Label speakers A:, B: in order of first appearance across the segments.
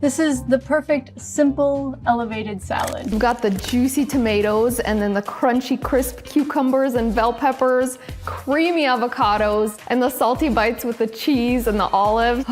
A: This is the perfect, simple, elevated salad.
B: We've got the juicy tomatoes and then the crunchy, crisp cucumbers and bell peppers, creamy avocados, and the salty bites with the cheese and the olives.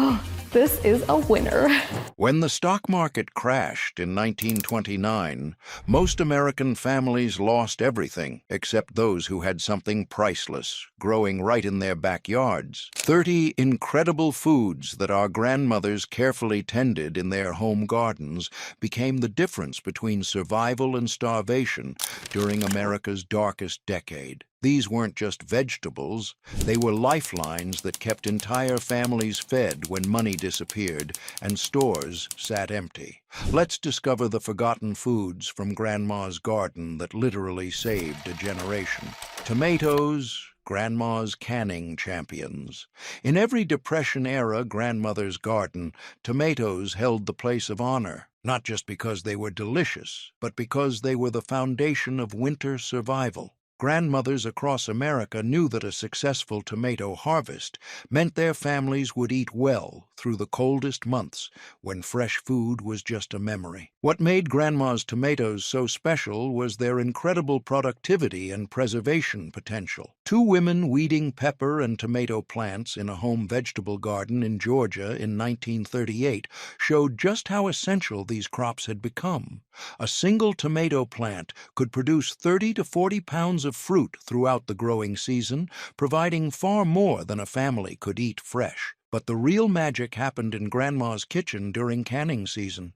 B: This is a winner.
C: When the stock market crashed in 1929, most American families lost everything except those who had something priceless growing right in their backyards. 30 incredible foods that our grandmothers carefully tended in their home gardens became the difference between survival and starvation during America's darkest decade. These weren't just vegetables, they were lifelines that kept entire families fed when money disappeared and stores sat empty. Let's discover the forgotten foods from Grandma's garden that literally saved a generation. Tomatoes, Grandma's canning champions. In every Depression-era grandmother's garden, tomatoes held the place of honor, not just because they were delicious, but because they were the foundation of winter survival. Grandmothers across America knew that a successful tomato harvest meant their families would eat well through the coldest months when fresh food was just a memory. What made Grandma's tomatoes so special was their incredible productivity and preservation potential. 2 women weeding pepper and tomato plants in a home vegetable garden in Georgia in 1938 showed just how essential these crops had become. A single tomato plant could produce 30 to 40 pounds of fruit throughout the growing season, providing far more than a family could eat fresh. But the real magic happened in Grandma's kitchen during canning season.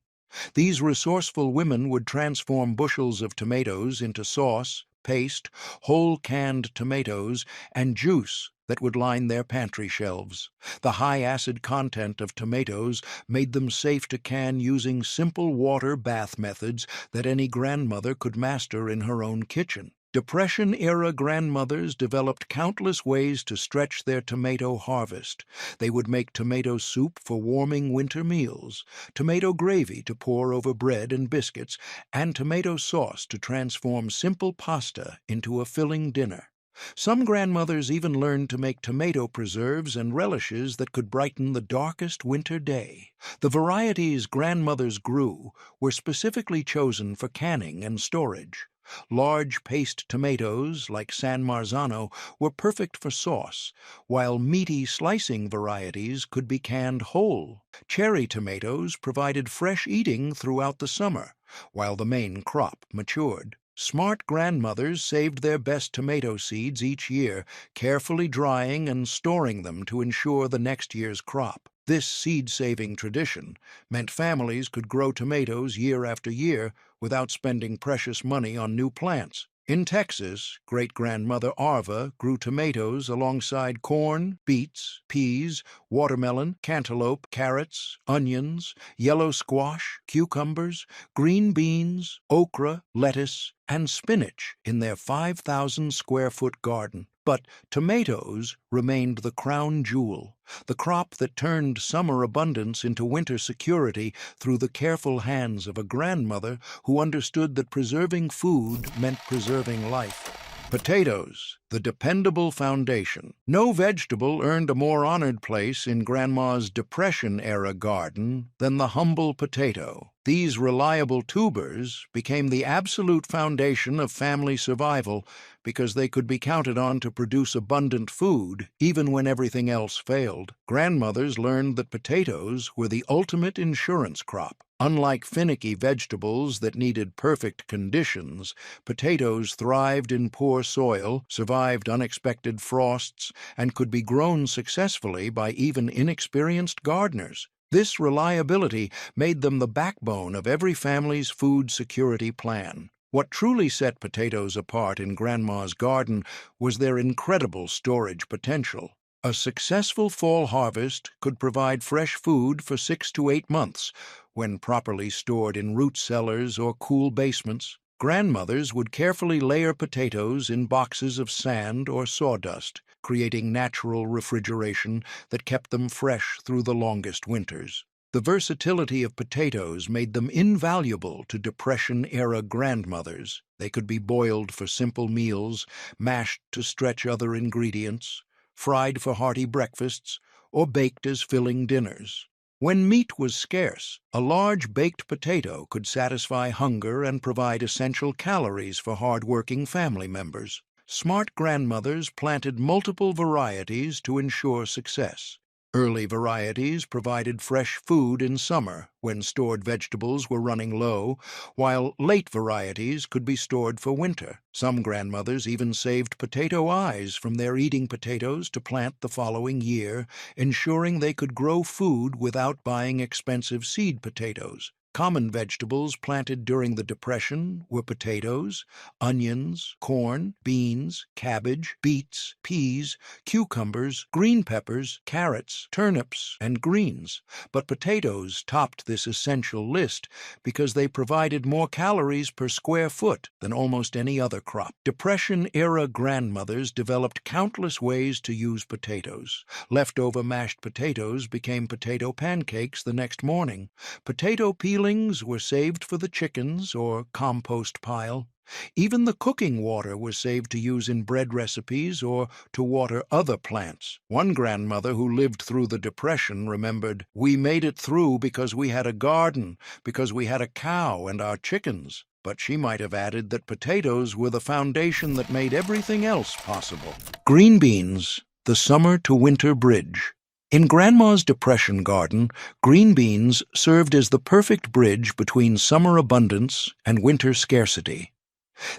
C: These resourceful women would transform bushels of tomatoes into sauce, paste, whole canned tomatoes, and juice that would line their pantry shelves. The high acid content of tomatoes made them safe to can using simple water bath methods that any grandmother could master in her own kitchen. Depression-era grandmothers developed countless ways to stretch their tomato harvest. They would make tomato soup for warming winter meals, tomato gravy to pour over bread and biscuits, and tomato sauce to transform simple pasta into a filling dinner. Some grandmothers even learned to make tomato preserves and relishes that could brighten the darkest winter day. The varieties grandmothers grew were specifically chosen for canning and storage. Large paste tomatoes, like San Marzano, were perfect for sauce, while meaty slicing varieties could be canned whole. Cherry tomatoes provided fresh eating throughout the summer, while the main crop matured. Smart grandmothers saved their best tomato seeds each year, carefully drying and storing them to ensure the next year's crop. This seed-saving tradition meant families could grow tomatoes year after year without spending precious money on new plants. In Texas, great-grandmother Arva grew tomatoes alongside corn, beets, peas, watermelon, cantaloupe, carrots, onions, yellow squash, cucumbers, green beans, okra, lettuce, and spinach in their 5,000-square-foot garden. But tomatoes remained the crown jewel, the crop that turned summer abundance into winter security through the careful hands of a grandmother who understood that preserving food meant preserving life. Potatoes, the dependable foundation. No vegetable earned a more honored place in Grandma's Depression-era garden than the humble potato. These reliable tubers became the absolute foundation of family survival because they could be counted on to produce abundant food even when everything else failed. Grandmothers learned that potatoes were the ultimate insurance crop. Unlike finicky vegetables that needed perfect conditions, potatoes thrived in poor soil, survived unexpected frosts, and could be grown successfully by even inexperienced gardeners. This reliability made them the backbone of every family's food security plan. What truly set potatoes apart in Grandma's garden was their incredible storage potential. A successful fall harvest could provide fresh food for 6 to 8 months when properly stored in root cellars or cool basements. Grandmothers would carefully layer potatoes in boxes of sand or sawdust, creating natural refrigeration that kept them fresh through the longest winters. The versatility of potatoes made them invaluable to Depression-era grandmothers. They could be boiled for simple meals, mashed to stretch other ingredients, fried for hearty breakfasts, or baked as filling dinners. When meat was scarce, a large baked potato could satisfy hunger and provide essential calories for hard-working family members. Smart grandmothers planted multiple varieties to ensure success. Early varieties provided fresh food in summer when stored vegetables were running low, while late varieties could be stored for winter. Some grandmothers even saved potato eyes from their eating potatoes to plant the following year, ensuring they could grow food without buying expensive seed potatoes. Common vegetables planted during the Depression were potatoes, onions, corn, beans, cabbage, beets, peas, cucumbers, green peppers, carrots, turnips, and greens. But potatoes topped this essential list because they provided more calories per square foot than almost any other crop. Depression-era grandmothers developed countless ways to use potatoes. Leftover mashed potatoes became potato pancakes the next morning. Potato peelings were saved for the chickens or compost pile. Even the cooking water was saved to use in bread recipes or to water other plants. One grandmother who lived through the Depression remembered, "We made it through because we had a garden, because we had a cow and our chickens." But she might have added that potatoes were the foundation that made everything else possible. Green beans, the summer to winter bridge. In Grandma's Depression garden, green beans served as the perfect bridge between summer abundance and winter scarcity.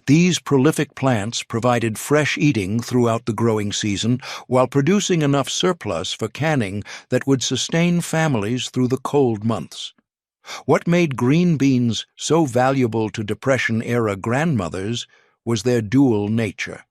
C: These prolific plants provided fresh eating throughout the growing season while producing enough surplus for canning that would sustain families through the cold months. What made green beans so valuable to Depression-era grandmothers was their dual nature.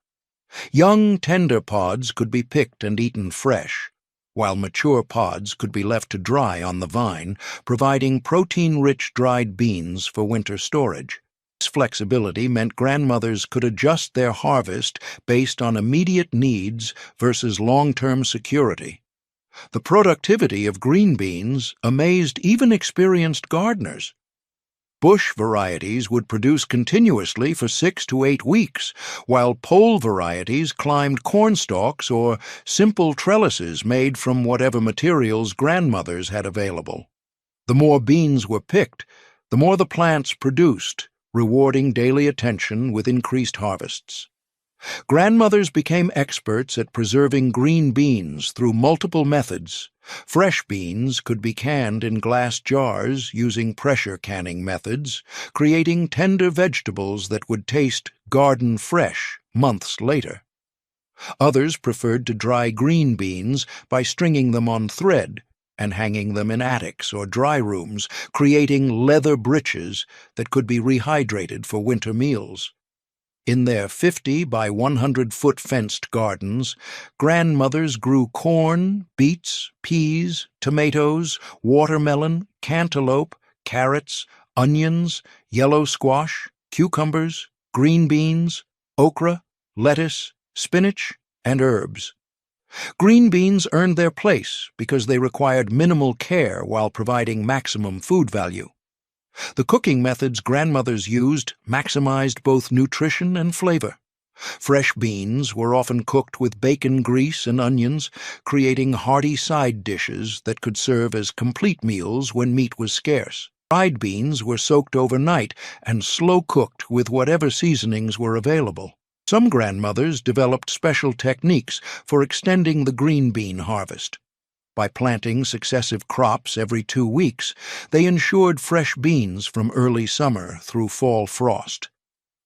C: Young, tender pods could be picked and eaten fresh, while mature pods could be left to dry on the vine, providing protein-rich dried beans for winter storage. This flexibility meant grandmothers could adjust their harvest based on immediate needs versus long-term security. The productivity of green beans amazed even experienced gardeners. Bush varieties would produce continuously for 6 to 8 weeks, while pole varieties climbed cornstalks or simple trellises made from whatever materials grandmothers had available. The more beans were picked, the more the plants produced, rewarding daily attention with increased harvests. Grandmothers became experts at preserving green beans through multiple methods. Fresh beans could be canned in glass jars using pressure canning methods, creating tender vegetables that would taste garden fresh months later. Others preferred to dry green beans by stringing them on thread and hanging them in attics or dry rooms, creating leather breeches that could be rehydrated for winter meals. In their 50 by 100-foot fenced gardens, grandmothers grew corn, beets, peas, tomatoes, watermelon, cantaloupe, carrots, onions, yellow squash, cucumbers, green beans, okra, lettuce, spinach, and herbs. Green beans earned their place because they required minimal care while providing maximum food value. The cooking methods grandmothers used maximized both nutrition and flavor. Fresh beans were often cooked with bacon grease and onions, creating hearty side dishes that could serve as complete meals when meat was scarce. Dried beans were soaked overnight and slow-cooked with whatever seasonings were available. Some grandmothers developed special techniques for extending the green bean harvest. By planting successive crops every 2 weeks, they ensured fresh beans from early summer through fall frost.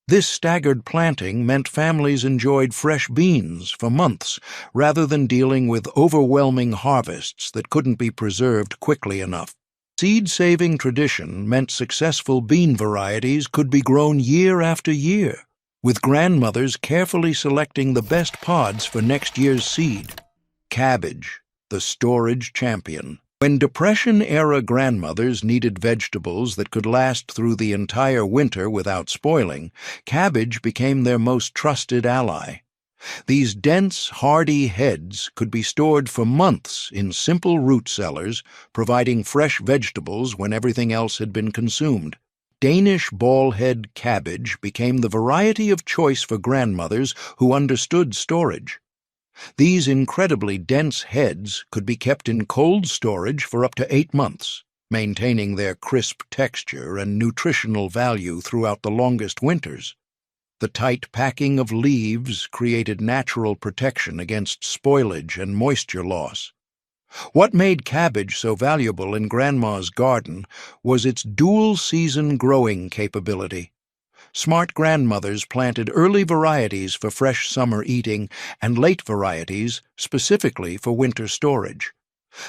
C: This staggered planting meant families enjoyed fresh beans for months, rather than dealing with overwhelming harvests that couldn't be preserved quickly enough. Seed-saving tradition meant successful bean varieties could be grown year after year, with grandmothers carefully selecting the best pods for next year's seed. Cabbage, the storage champion. When Depression-era grandmothers needed vegetables that could last through the entire winter without spoiling, cabbage became their most trusted ally. These dense, hardy heads could be stored for months in simple root cellars, providing fresh vegetables when everything else had been consumed. Danish ball-head cabbage became the variety of choice for grandmothers who understood storage. These incredibly dense heads could be kept in cold storage for up to 8 months, maintaining their crisp texture and nutritional value throughout the longest winters. The tight packing of leaves created natural protection against spoilage and moisture loss. What made cabbage so valuable in Grandma's garden was its dual-season growing capability. Smart grandmothers planted early varieties for fresh summer eating and late varieties specifically for winter storage.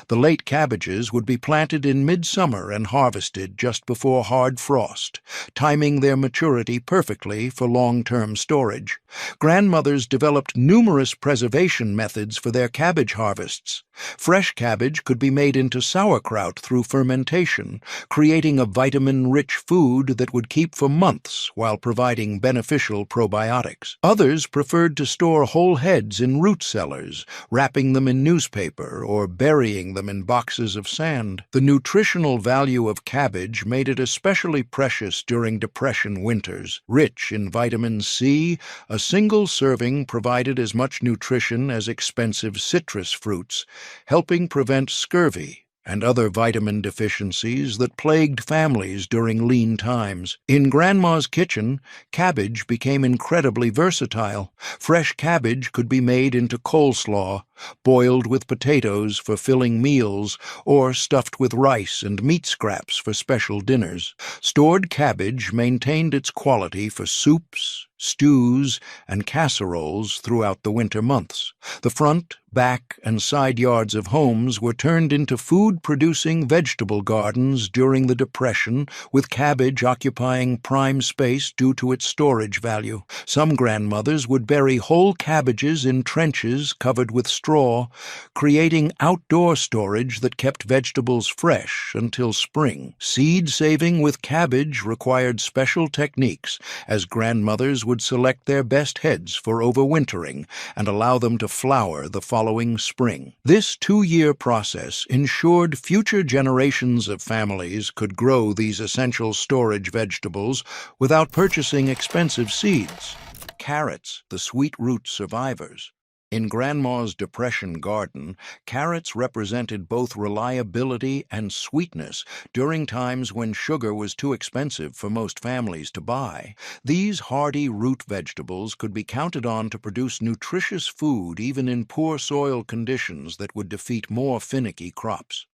C: The late cabbages would be planted in midsummer and harvested just before hard frost, timing their maturity perfectly for long-term storage. Grandmothers developed numerous preservation methods for their cabbage harvests. Fresh cabbage could be made into sauerkraut through fermentation, creating a vitamin-rich food that would keep for months while providing beneficial probiotics. Others preferred to store whole heads in root cellars, wrapping them in newspaper or burying them in boxes of sand. The nutritional value of cabbage made it especially precious during Depression winters. Rich in vitamin C, a single serving provided as much nutrition as expensive citrus fruits, helping prevent scurvy and other vitamin deficiencies that plagued families during lean times. In Grandma's kitchen, cabbage became incredibly versatile. Fresh cabbage could be made into coleslaw, boiled with potatoes for filling meals, or stuffed with rice and meat scraps for special dinners. Stored cabbage maintained its quality for soups, stews, and casseroles throughout the winter months. The front, back, and side yards of homes were turned into food-producing vegetable gardens during the Depression, with cabbage occupying prime space due to its storage value. Some grandmothers would bury whole cabbages in trenches covered with straw, creating outdoor storage that kept vegetables fresh until spring. Seed saving with cabbage required special techniques, as grandmothers would select their best heads for overwintering and allow them to flower the following spring. This 2-year process ensured future generations of families could grow these essential storage vegetables without purchasing expensive seeds. Carrots, the sweet root survivors. In Grandma's Depression garden, carrots represented both reliability and sweetness during times when sugar was too expensive for most families to buy. These hardy root vegetables could be counted on to produce nutritious food even in poor soil conditions that would defeat more finicky crops.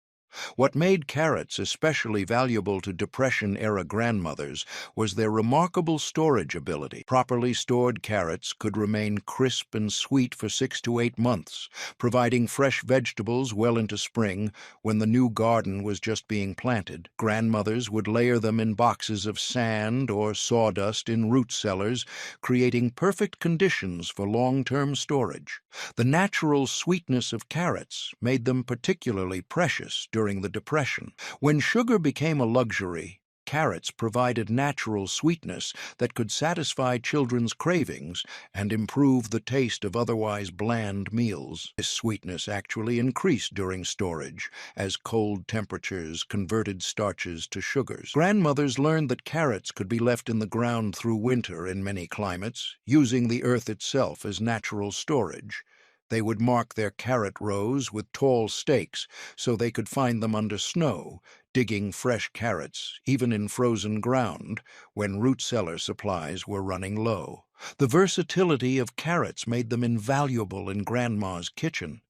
C: What made carrots especially valuable to Depression-era grandmothers was their remarkable storage ability. Properly stored carrots could remain crisp and sweet for 6 to 8 months, providing fresh vegetables well into spring when the new garden was just being planted. Grandmothers would layer them in boxes of sand or sawdust in root cellars, creating perfect conditions for long-term storage. The natural sweetness of carrots made them particularly precious during the Depression. When sugar became a luxury, carrots provided natural sweetness that could satisfy children's cravings and improve the taste of otherwise bland meals. This sweetness actually increased during storage, as cold temperatures converted starches to sugars. Grandmothers learned that carrots could be left in the ground through winter in many climates, using the earth itself as natural storage. They would mark their carrot rows with tall stakes so they could find them under snow, digging fresh carrots, even in frozen ground, when root cellar supplies were running low. The versatility of carrots made them invaluable in Grandma's kitchen.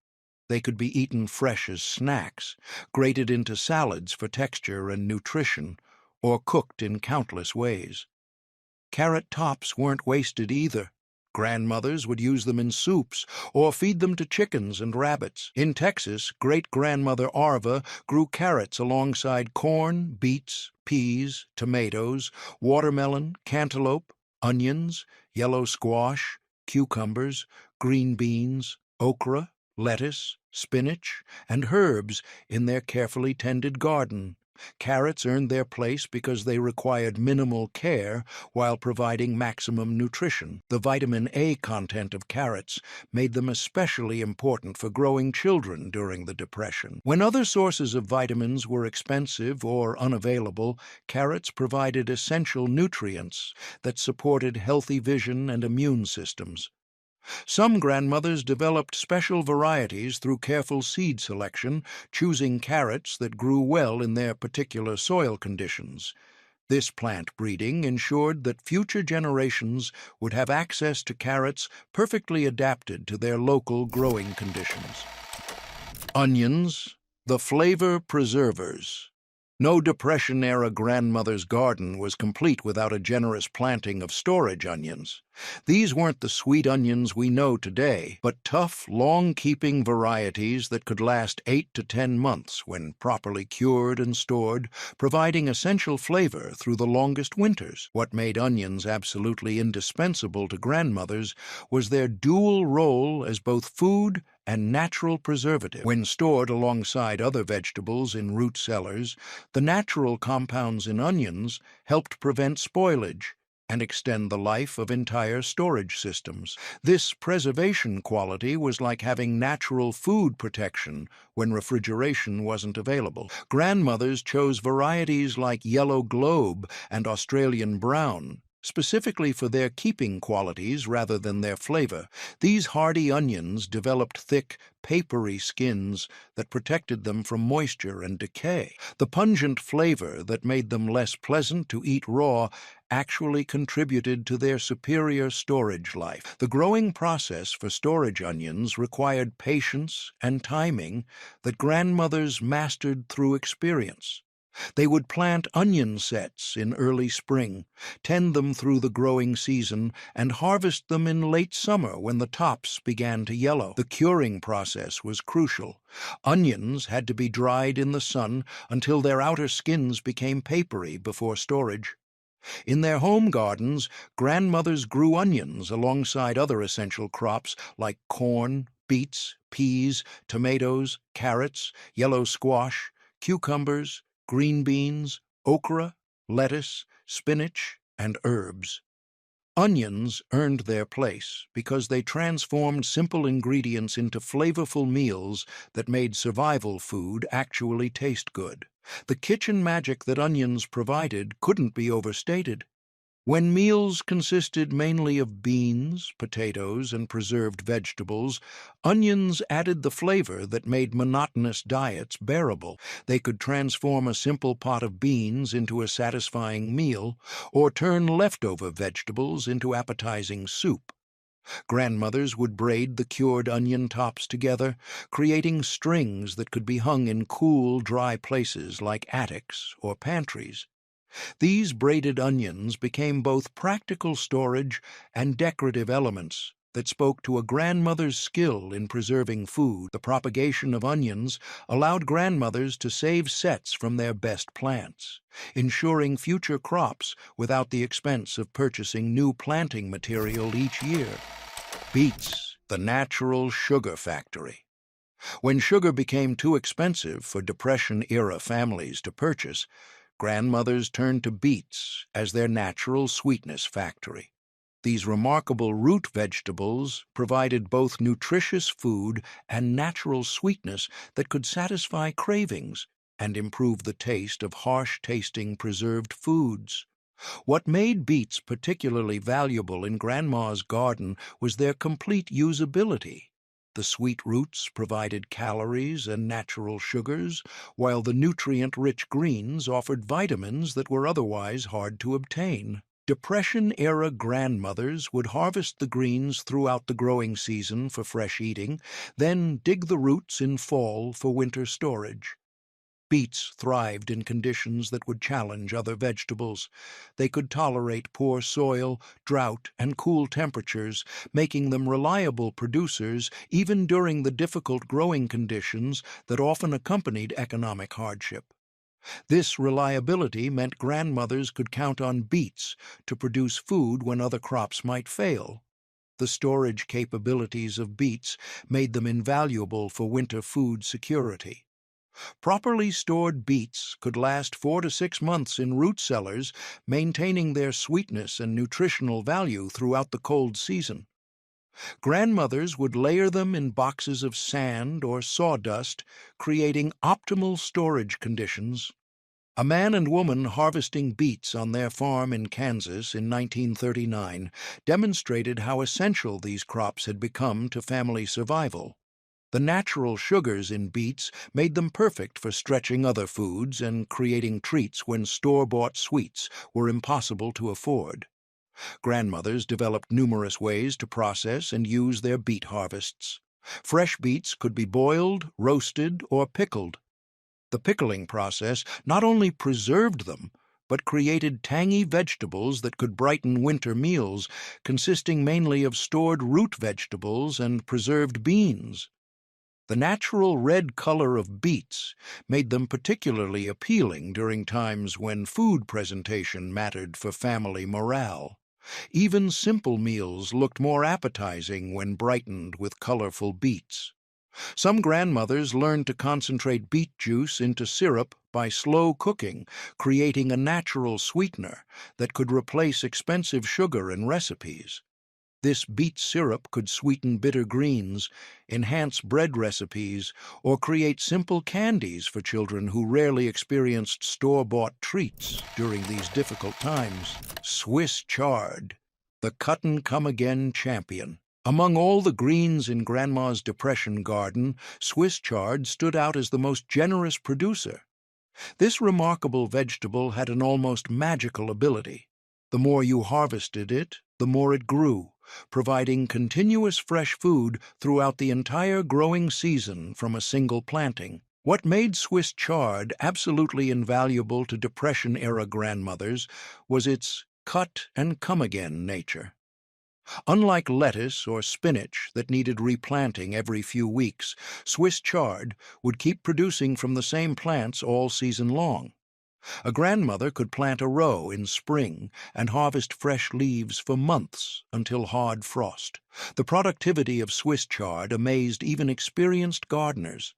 C: They could be eaten fresh as snacks, grated into salads for texture and nutrition, or cooked in countless ways. Carrot tops weren't wasted either. Grandmothers would use them in soups or feed them to chickens and rabbits. In Texas, great-grandmother Arva grew carrots alongside corn, beets, peas, tomatoes, watermelon, cantaloupe, onions, yellow squash, cucumbers, green beans, okra, lettuce, spinach, and herbs in their carefully tended garden. Carrots earned their place because they required minimal care while providing maximum nutrition. The vitamin A content of carrots made them especially important for growing children during the Depression. When other sources of vitamins were expensive or unavailable, carrots provided essential nutrients that supported healthy vision and immune systems. Some grandmothers developed special varieties through careful seed selection, choosing carrots that grew well in their particular soil conditions. This plant breeding ensured that future generations would have access to carrots perfectly adapted to their local growing conditions. Onions, the flavor preservers. No Depression-era grandmother's garden was complete without a generous planting of storage onions. These weren't the sweet onions we know today, but tough, long-keeping varieties that could last 8 to 10 months when properly cured and stored, providing essential flavor through the longest winters. What made onions absolutely indispensable to grandmothers was their dual role as both food and natural preservative. When stored alongside other vegetables in root cellars, the natural compounds in onions helped prevent spoilage and extend the life of entire storage systems. This preservation quality was like having natural food protection when refrigeration wasn't available. Grandmothers chose varieties like Yellow Globe and Australian Brown, specifically for their keeping qualities rather than their flavor. These hardy onions developed thick, papery skins that protected them from moisture and decay. The pungent flavor that made them less pleasant to eat raw actually contributed to their superior storage life. The growing process for storage onions required patience and timing that grandmothers mastered through experience. They would plant onion sets in early spring, tend them through the growing season, and harvest them in late summer when the tops began to yellow. The curing process was crucial. Onions had to be dried in the sun until their outer skins became papery before storage. In their home gardens, grandmothers grew onions alongside other essential crops like corn, beets, peas, tomatoes, carrots, yellow squash, cucumbers, green beans, okra, lettuce, spinach, and herbs. Onions earned their place because they transformed simple ingredients into flavorful meals that made survival food actually taste good. The kitchen magic that onions provided couldn't be overstated. When meals consisted mainly of beans, potatoes, and preserved vegetables, onions added the flavor that made monotonous diets bearable. They could transform a simple pot of beans into a satisfying meal, or turn leftover vegetables into appetizing soup. Grandmothers would braid the cured onion tops together, creating strings that could be hung in cool, dry places like attics or pantries. These braided onions became both practical storage and decorative elements that spoke to a grandmother's skill in preserving food. The propagation of onions allowed grandmothers to save sets from their best plants, ensuring future crops without the expense of purchasing new planting material each year. Beets, the natural sugar factory. When sugar became too expensive for Depression-era families to purchase, grandmothers turned to beets as their natural sweetness factory. These remarkable root vegetables provided both nutritious food and natural sweetness that could satisfy cravings and improve the taste of harsh-tasting preserved foods. What made beets particularly valuable in Grandma's garden was their complete usability. The sweet roots provided calories and natural sugars, while the nutrient-rich greens offered vitamins that were otherwise hard to obtain. Depression-era grandmothers would harvest the greens throughout the growing season for fresh eating, then dig the roots in fall for winter storage. Beets thrived in conditions that would challenge other vegetables. They could tolerate poor soil, drought, and cool temperatures, making them reliable producers even during the difficult growing conditions that often accompanied economic hardship. This reliability meant grandmothers could count on beets to produce food when other crops might fail. The storage capabilities of beets made them invaluable for winter food security. Properly stored beets could last 4 to 6 months in root cellars, maintaining their sweetness and nutritional value throughout the cold season. Grandmothers would layer them in boxes of sand or sawdust, creating optimal storage conditions. A man and woman harvesting beets on their farm in Kansas in 1939 demonstrated how essential these crops had become to family survival. The natural sugars in beets made them perfect for stretching other foods and creating treats when store-bought sweets were impossible to afford. Grandmothers developed numerous ways to process and use their beet harvests. Fresh beets could be boiled, roasted, or pickled. The pickling process not only preserved them, but created tangy vegetables that could brighten winter meals, consisting mainly of stored root vegetables and preserved beans. The natural red color of beets made them particularly appealing during times when food presentation mattered for family morale. Even simple meals looked more appetizing when brightened with colorful beets. Some grandmothers learned to concentrate beet juice into syrup by slow cooking, creating a natural sweetener that could replace expensive sugar in recipes. This beet syrup could sweeten bitter greens, enhance bread recipes, or create simple candies for children who rarely experienced store-bought treats during these difficult times. Swiss chard, the cut-and-come-again champion. Among all the greens in Grandma's Depression garden, Swiss chard stood out as the most generous producer. This remarkable vegetable had an almost magical ability. The more you harvested it, the more it grew, providing continuous fresh food throughout the entire growing season from a single planting. What made Swiss chard absolutely invaluable to Depression-era grandmothers was its cut-and-come-again nature. Unlike lettuce or spinach that needed replanting every few weeks, Swiss chard would keep producing from the same plants all season long. A grandmother could plant a row in spring and harvest fresh leaves for months until hard frost. The productivity of Swiss chard amazed even experienced gardeners.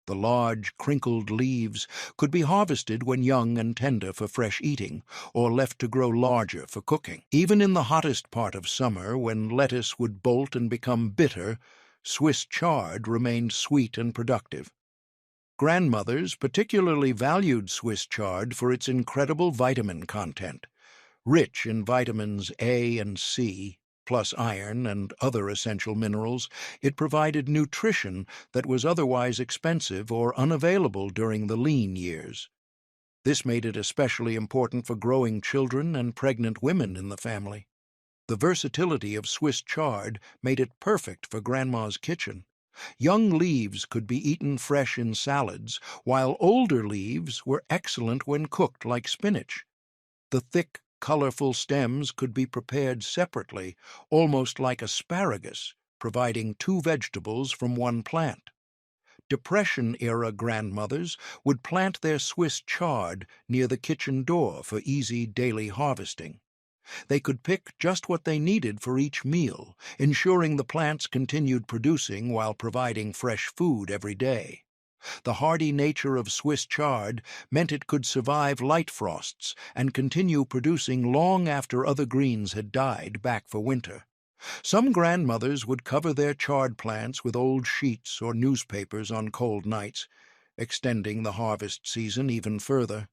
C: The large, crinkled leaves could be harvested when young and tender for fresh eating, or left to grow larger for cooking. Even in the hottest part of summer, when lettuce would bolt and become bitter, Swiss chard remained sweet and productive. Grandmothers particularly valued Swiss chard for its incredible vitamin content. Rich in vitamins A and C, plus iron and other essential minerals, it provided nutrition that was otherwise expensive or unavailable during the lean years. This made it especially important for growing children and pregnant women in the family. The versatility of Swiss chard made it perfect for Grandma's kitchen. Young leaves could be eaten fresh in salads, while older leaves were excellent when cooked like spinach. The thick, colorful stems could be prepared separately, almost like asparagus, providing two vegetables from one plant. Depression-era grandmothers would plant their Swiss chard near the kitchen door for easy daily harvesting. They could pick just what they needed for each meal, ensuring the plants continued producing while providing fresh food every day. The hardy nature of Swiss chard meant it could survive light frosts and continue producing long after other greens had died back for winter. Some grandmothers would cover their chard plants with old sheets or newspapers on cold nights, extending the harvest season even further.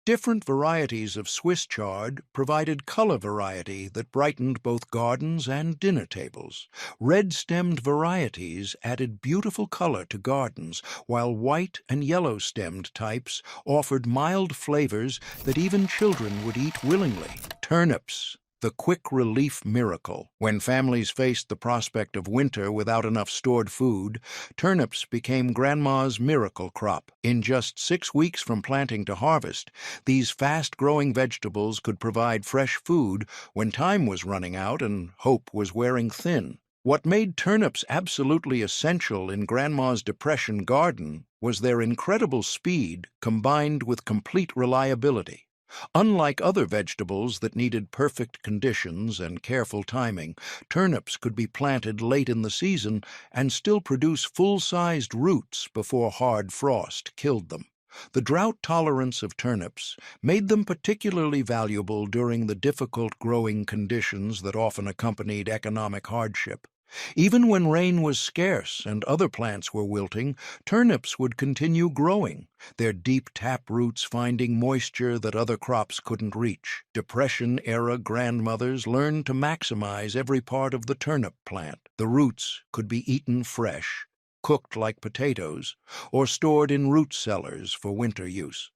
C: Different varieties of Swiss chard provided color variety that brightened both gardens and dinner tables. Red-stemmed varieties added beautiful color to gardens, while white and yellow-stemmed types offered mild flavors that even children would eat willingly. Turnips, the quick relief miracle. When families faced the prospect of winter without enough stored food, turnips became Grandma's miracle crop. In just 6 weeks from planting to harvest, these fast-growing vegetables could provide fresh food when time was running out and hope was wearing thin. What made turnips absolutely essential in Grandma's Depression garden was their incredible speed combined with complete reliability. Unlike other vegetables that needed perfect conditions and careful timing, turnips could be planted late in the season and still produce full-sized roots before hard frost killed them. The drought tolerance of turnips made them particularly valuable during the difficult growing conditions that often accompanied economic hardship. Even when rain was scarce and other plants were wilting, turnips would continue growing, their deep tap roots finding moisture that other crops couldn't reach. Depression-era grandmothers learned to maximize every part of the turnip plant. The roots could be eaten fresh, cooked like potatoes, or stored in root cellars for winter use.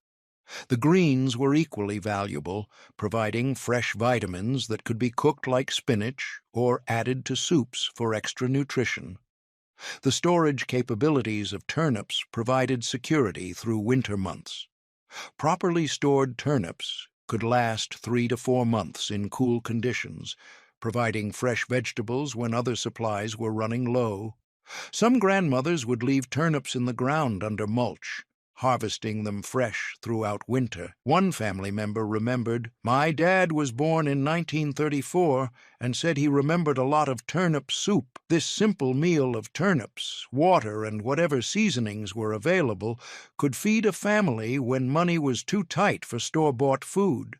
C: The greens were equally valuable, providing fresh vitamins that could be cooked like spinach or added to soups for extra nutrition. The storage capabilities of turnips provided security through winter months. Properly stored turnips could last 3 to 4 months in cool conditions, providing fresh vegetables when other supplies were running low. Some grandmothers would leave turnips in the ground under mulch, harvesting them fresh throughout winter. One family member remembered, "My dad was born in 1934 and said he remembered a lot of turnip soup. This simple meal of turnips, water, and whatever seasonings were available could feed a family when money was too tight for store-bought food."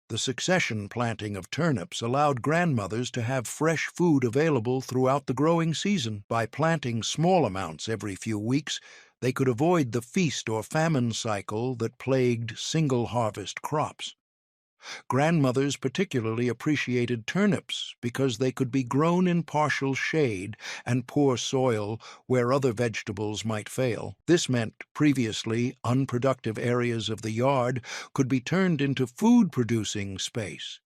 C: The succession planting of turnips allowed grandmothers to have fresh food available throughout the growing season. By planting small amounts every few weeks, they could avoid the feast or famine cycle that plagued single-harvest crops. Grandmothers particularly appreciated turnips because they could be grown in partial shade and poor soil where other vegetables might fail. This meant previously unproductive areas of the yard could be turned into food-producing space.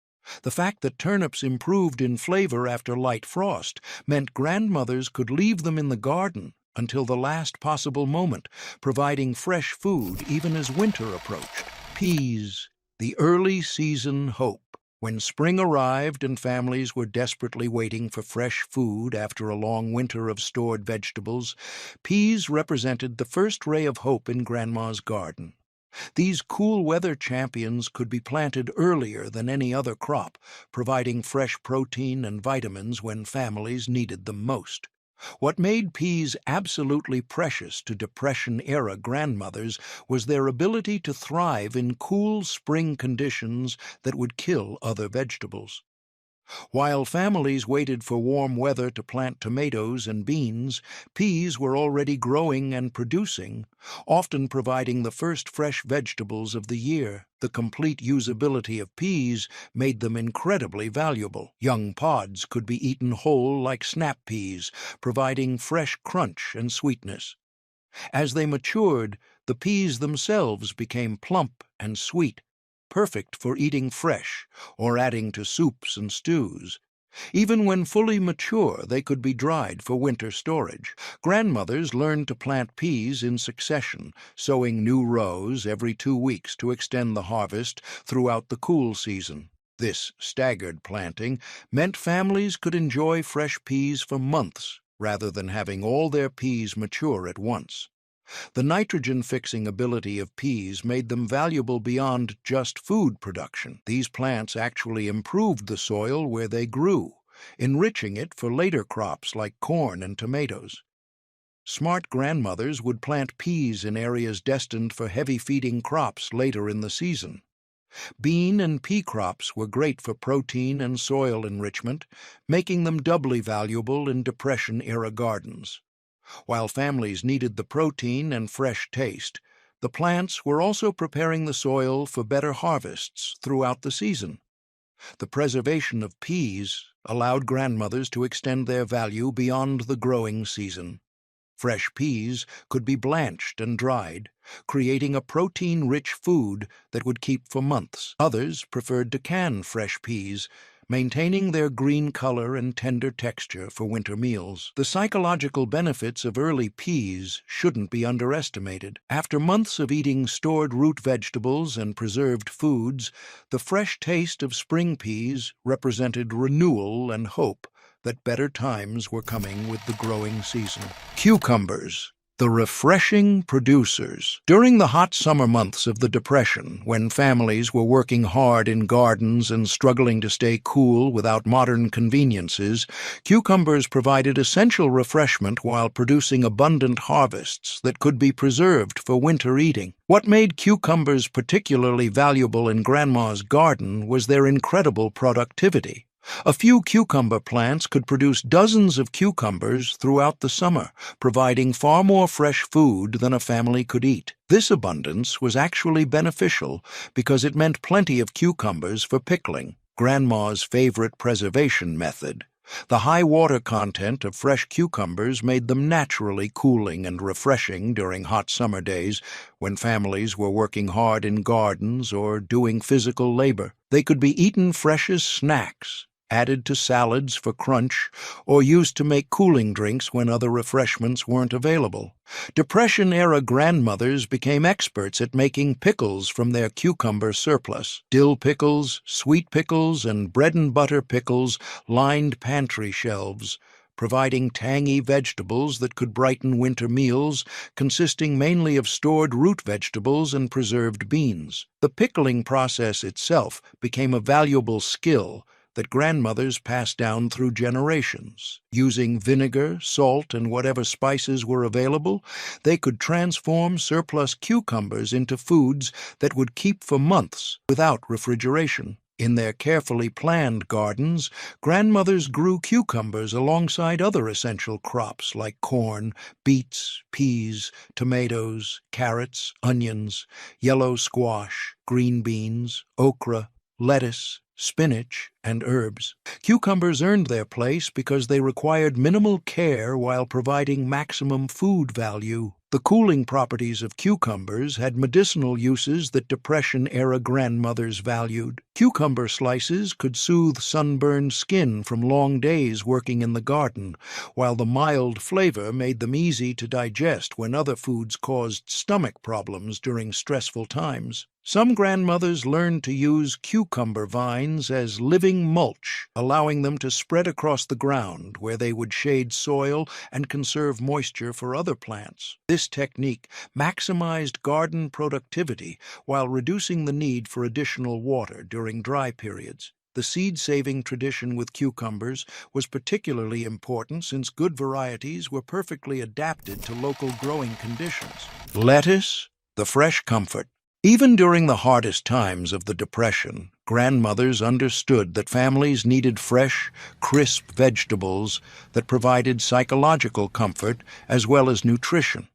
C: The fact that turnips improved in flavor after light frost meant grandmothers could leave them in the garden until the last possible moment, providing fresh food even as winter approached. Peas, the early season hope. When spring arrived and families were desperately waiting for fresh food after a long winter of stored vegetables, peas represented the first ray of hope in Grandma's garden. These cool weather champions could be planted earlier than any other crop, providing fresh protein and vitamins when families needed them most. What made peas absolutely precious to Depression-era grandmothers was their ability to thrive in cool spring conditions that would kill other vegetables. While families waited for warm weather to plant tomatoes and beans, peas were already growing and producing, often providing the first fresh vegetables of the year. The complete usability of peas made them incredibly valuable. Young pods could be eaten whole like snap peas, providing fresh crunch and sweetness. As they matured, the peas themselves became plump and sweet, perfect for eating fresh or adding to soups and stews. Even when fully mature, they could be dried for winter storage. Grandmothers learned to plant peas in succession, sowing new rows every 2 weeks to extend the harvest throughout the cool season. This staggered planting meant families could enjoy fresh peas for months rather than having all their peas mature at once. The nitrogen-fixing ability of peas made them valuable beyond just food production. These plants actually improved the soil where they grew, enriching it for later crops like corn and tomatoes. Smart grandmothers would plant peas in areas destined for heavy-feeding crops later in the season. Bean and pea crops were great for protein and soil enrichment, making them doubly valuable in Depression-era gardens. While families needed the protein and fresh taste, the plants were also preparing the soil for better harvests throughout the season. The preservation of peas allowed grandmothers to extend their value beyond the growing season. Fresh peas could be blanched and dried, creating a protein-rich food that would keep for months. Others preferred to can fresh peas, maintaining their green color and tender texture for winter meals. The psychological benefits of early peas shouldn't be underestimated. After months of eating stored root vegetables and preserved foods, the fresh taste of spring peas represented renewal and hope that better times were coming with the growing season. Cucumbers, the refreshing producers. During the hot summer months of the Depression, when families were working hard in gardens and struggling to stay cool without modern conveniences, cucumbers provided essential refreshment while producing abundant harvests that could be preserved for winter eating. What made cucumbers particularly valuable in Grandma's garden was their incredible productivity. A few cucumber plants could produce dozens of cucumbers throughout the summer, providing far more fresh food than a family could eat. This abundance was actually beneficial because it meant plenty of cucumbers for pickling, Grandma's favorite preservation method. The high water content of fresh cucumbers made them naturally cooling and refreshing during hot summer days when families were working hard in gardens or doing physical labor. They could be eaten fresh as snacks, added to salads for crunch, or used to make cooling drinks when other refreshments weren't available. Depression-era grandmothers became experts at making pickles from their cucumber surplus. Dill pickles, sweet pickles, and bread-and-butter pickles lined pantry shelves, providing tangy vegetables that could brighten winter meals, consisting mainly of stored root vegetables and preserved beans. The pickling process itself became a valuable skill that grandmothers passed down through generations. Using vinegar, salt, and whatever spices were available, they could transform surplus cucumbers into foods that would keep for months without refrigeration. In their carefully planned gardens, grandmothers grew cucumbers alongside other essential crops like corn, beets, peas, tomatoes, carrots, onions, yellow squash, green beans, okra, lettuce, spinach, and herbs. Cucumbers earned their place because they required minimal care while providing maximum food value. The cooling properties of cucumbers had medicinal uses that Depression-era grandmothers valued. Cucumber slices could soothe sunburned skin from long days working in the garden, while the mild flavor made them easy to digest when other foods caused stomach problems during stressful times. Some grandmothers learned to use cucumber vines as living mulch, allowing them to spread across the ground where they would shade soil and conserve moisture for other plants. This technique maximized garden productivity while reducing the need for additional water during dry periods. The seed-saving tradition with cucumbers was particularly important since good varieties were perfectly adapted to local growing conditions. Lettuce, the fresh comfort. Even during the hardest times of the Depression, grandmothers understood that families needed fresh, crisp vegetables that provided psychological comfort as well as nutrition.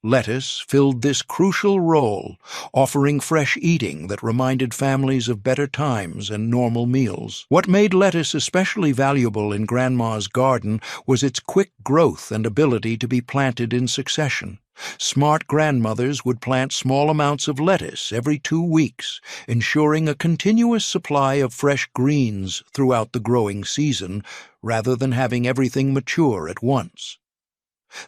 C: Lettuce filled this crucial role, offering fresh eating that reminded families of better times and normal meals. What made lettuce especially valuable in Grandma's garden was its quick growth and ability to be planted in succession. Smart grandmothers would plant small amounts of lettuce every 2 weeks, ensuring a continuous supply of fresh greens throughout the growing season, rather than having everything mature at once.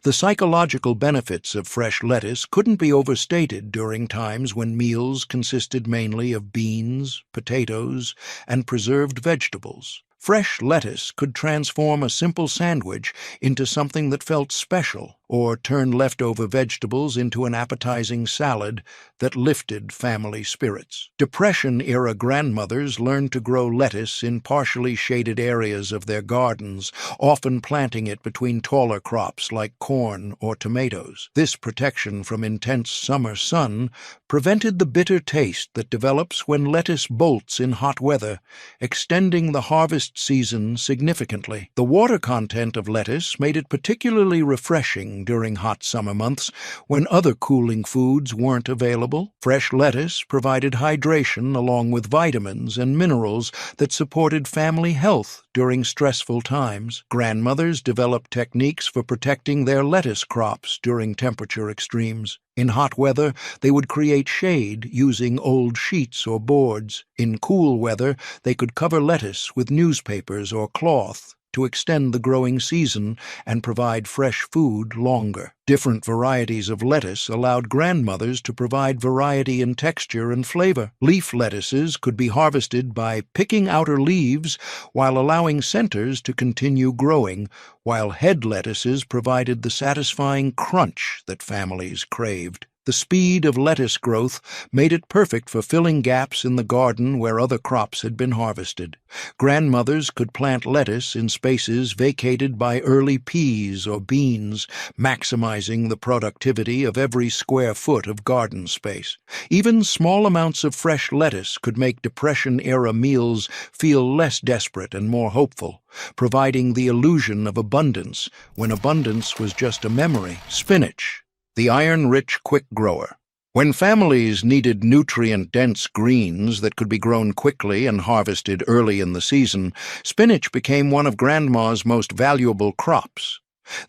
C: The psychological benefits of fresh lettuce couldn't be overstated during times when meals consisted mainly of beans, potatoes, and preserved vegetables. Fresh lettuce could transform a simple sandwich into something that felt special, or turn leftover vegetables into an appetizing salad that lifted family spirits. Depression-era grandmothers learned to grow lettuce in partially shaded areas of their gardens, often planting it between taller crops like corn or tomatoes. This protection from intense summer sun prevented the bitter taste that develops when lettuce bolts in hot weather, extending the harvest season significantly. The water content of lettuce made it particularly refreshing during hot summer months when other cooling foods weren't available. Fresh lettuce provided hydration along with vitamins and minerals that supported family health during stressful times. Grandmothers developed techniques for protecting their lettuce crops during temperature extremes. In hot weather, they would create shade using old sheets or boards. In cool weather, they could cover lettuce with newspapers or cloth to extend the growing season and provide fresh food longer. Different varieties of lettuce allowed grandmothers to provide variety in texture and flavor. Leaf lettuces could be harvested by picking outer leaves while allowing centers to continue growing, while head lettuces provided the satisfying crunch that families craved. The The speed of lettuce growth made it perfect for filling gaps in the garden where other crops had been harvested. Grandmothers could plant lettuce in spaces vacated by early peas or beans, maximizing the productivity of every square foot of garden space. Even small amounts of fresh lettuce could make Depression-era meals feel less desperate and more hopeful, providing the illusion of abundance when abundance was just a memory. Spinach, the iron-rich quick grower. When families needed nutrient-dense greens that could be grown quickly and harvested early in the season, spinach became one of Grandma's most valuable crops.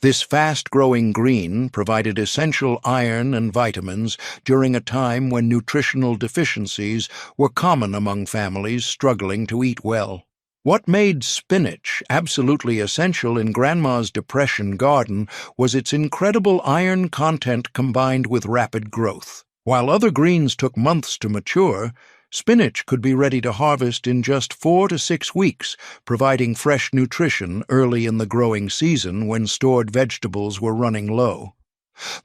C: This fast-growing green provided essential iron and vitamins during a time when nutritional deficiencies were common among families struggling to eat well. What made spinach absolutely essential in Grandma's Depression garden was its incredible iron content combined with rapid growth. While other greens took months to mature, spinach could be ready to harvest in just 4 to 6 weeks, providing fresh nutrition early in the growing season when stored vegetables were running low.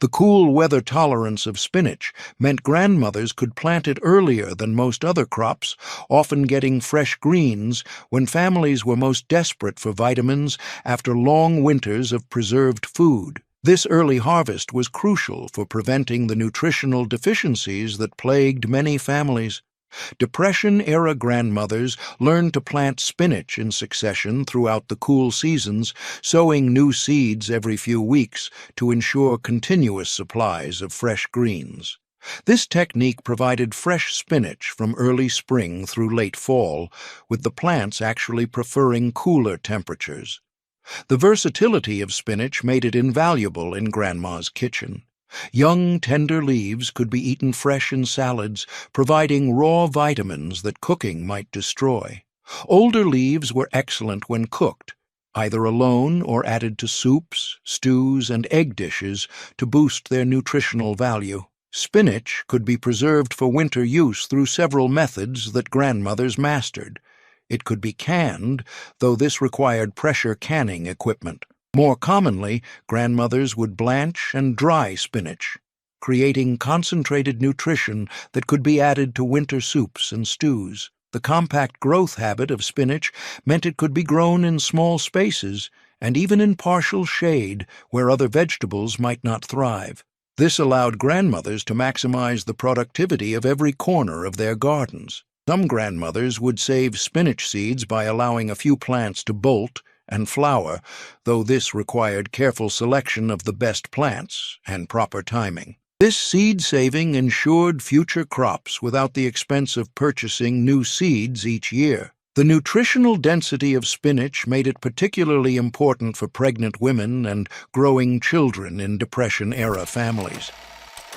C: The cool weather tolerance of spinach meant grandmothers could plant it earlier than most other crops, often getting fresh greens when families were most desperate for vitamins after long winters of preserved food. This early harvest was crucial for preventing the nutritional deficiencies that plagued many families. Depression-era grandmothers learned to plant spinach in succession throughout the cool seasons, sowing new seeds every few weeks to ensure continuous supplies of fresh greens. This technique provided fresh spinach from early spring through late fall, with the plants actually preferring cooler temperatures. The versatility of spinach made it invaluable in Grandma's kitchen. Young, tender leaves could be eaten fresh in salads, providing raw vitamins that cooking might destroy. Older leaves were excellent when cooked, either alone or added to soups, stews, and egg dishes to boost their nutritional value. Spinach could be preserved for winter use through several methods that grandmothers mastered. It could be canned, though this required pressure canning equipment. More commonly, grandmothers would blanch and dry spinach, creating concentrated nutrition that could be added to winter soups and stews. The compact growth habit of spinach meant it could be grown in small spaces and even in partial shade where other vegetables might not thrive. This allowed grandmothers to maximize the productivity of every corner of their gardens. Some grandmothers would save spinach seeds by allowing a few plants to bolt and flower, though this required careful selection of the best plants and proper timing. This seed saving ensured future crops without the expense of purchasing new seeds each year. The nutritional density of spinach made it particularly important for pregnant women and growing children in Depression-era families.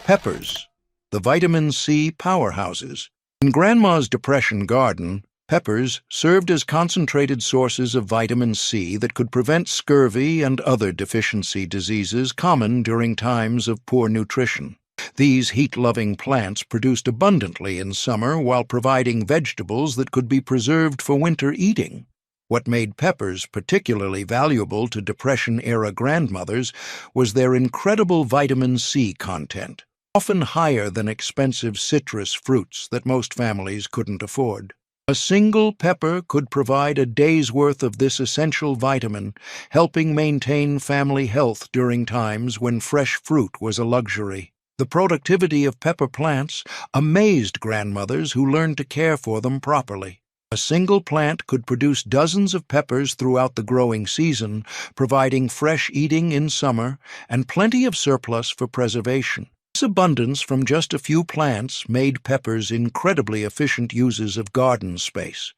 C: Peppers, the vitamin C powerhouses. In Grandma's Depression garden, peppers served as concentrated sources of vitamin C that could prevent scurvy and other deficiency diseases common during times of poor nutrition. These heat-loving plants produced abundantly in summer while providing vegetables that could be preserved for winter eating. What made peppers particularly valuable to Depression-era grandmothers was their incredible vitamin C content, often higher than expensive citrus fruits that most families couldn't afford. A single pepper could provide a day's worth of this essential vitamin, helping maintain family health during times when fresh fruit was a luxury. The productivity of pepper plants amazed grandmothers who learned to care for them properly. A single plant could produce dozens of peppers throughout the growing season, providing fresh eating in summer and plenty of surplus for preservation. This abundance from just a few plants made peppers incredibly efficient uses of garden space.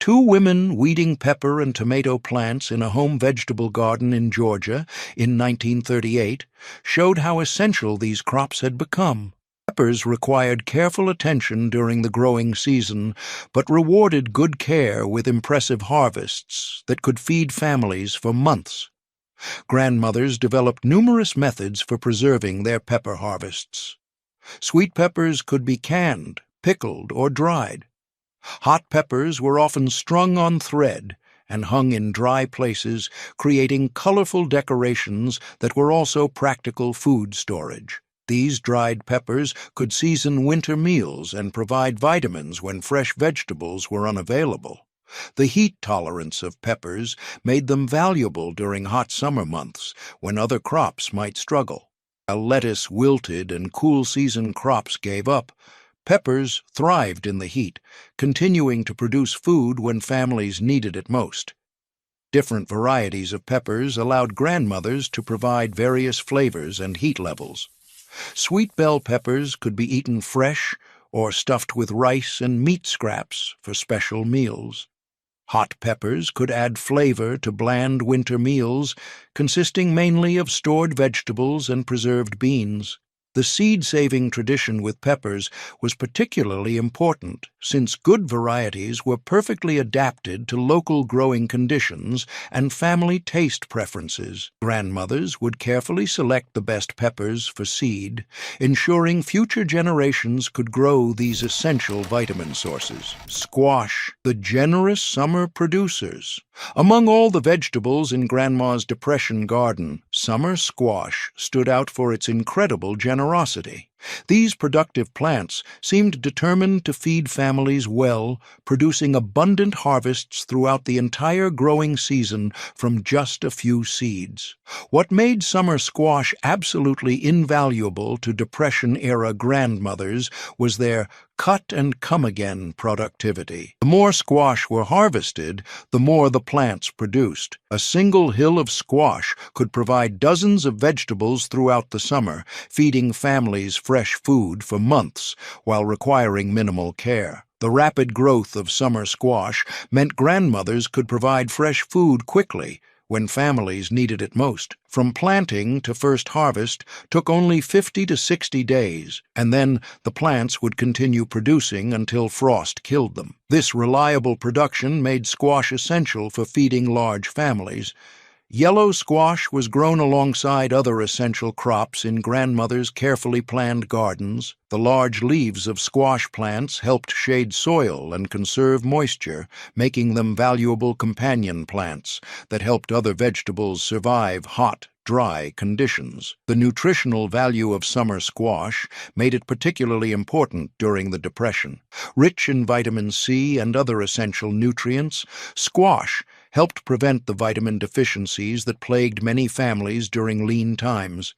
C: 2 women weeding pepper and tomato plants in a home vegetable garden in Georgia in 1938 showed how essential these crops had become. Peppers required careful attention during the growing season, but rewarded good care with impressive harvests that could feed families for months. Grandmothers developed numerous methods for preserving their pepper harvests. Sweet peppers could be canned, pickled, or dried. Hot peppers were often strung on thread and hung in dry places, creating colorful decorations that were also practical food storage. These dried peppers could season winter meals and provide vitamins when fresh vegetables were unavailable. The heat tolerance of peppers made them valuable during hot summer months when other crops might struggle. While lettuce wilted and cool season crops gave up, peppers thrived in the heat, continuing to produce food when families needed it most. Different varieties of peppers allowed grandmothers to provide various flavors and heat levels. Sweet bell peppers could be eaten fresh or stuffed with rice and meat scraps for special meals. Hot peppers could add flavor to bland winter meals, consisting mainly of stored vegetables and preserved beans. The seed-saving tradition with peppers was particularly important since good varieties were perfectly adapted to local growing conditions and family taste preferences. Grandmothers would carefully select the best peppers for seed, ensuring future generations could grow these essential vitamin sources. Squash, the generous summer producers. Among all the vegetables in Grandma's Depression garden, summer squash stood out for its incredible generosity. These productive plants seemed determined to feed families well, producing abundant harvests throughout the entire growing season from just a few seeds. What made summer squash absolutely invaluable to Depression-era grandmothers was their cut-and-come-again productivity. The more squash were harvested, the more the plants produced. A single hill of squash could provide dozens of vegetables throughout the summer, feeding families fresh food for months while requiring minimal care. The rapid growth of summer squash meant grandmothers could provide fresh food quickly when families needed it most. From planting to first harvest took only 50 to 60 days, and then the plants would continue producing until frost killed them. This reliable production made squash essential for feeding large families. Yellow squash was grown alongside other essential crops in grandmother's carefully planned gardens. The large leaves of squash plants helped shade soil and conserve moisture, making them valuable companion plants that helped other vegetables survive hot, dry conditions. The nutritional value of summer squash made it particularly important during the Depression. Rich in vitamin C and other essential nutrients, squash helped prevent the vitamin deficiencies that plagued many families during lean times.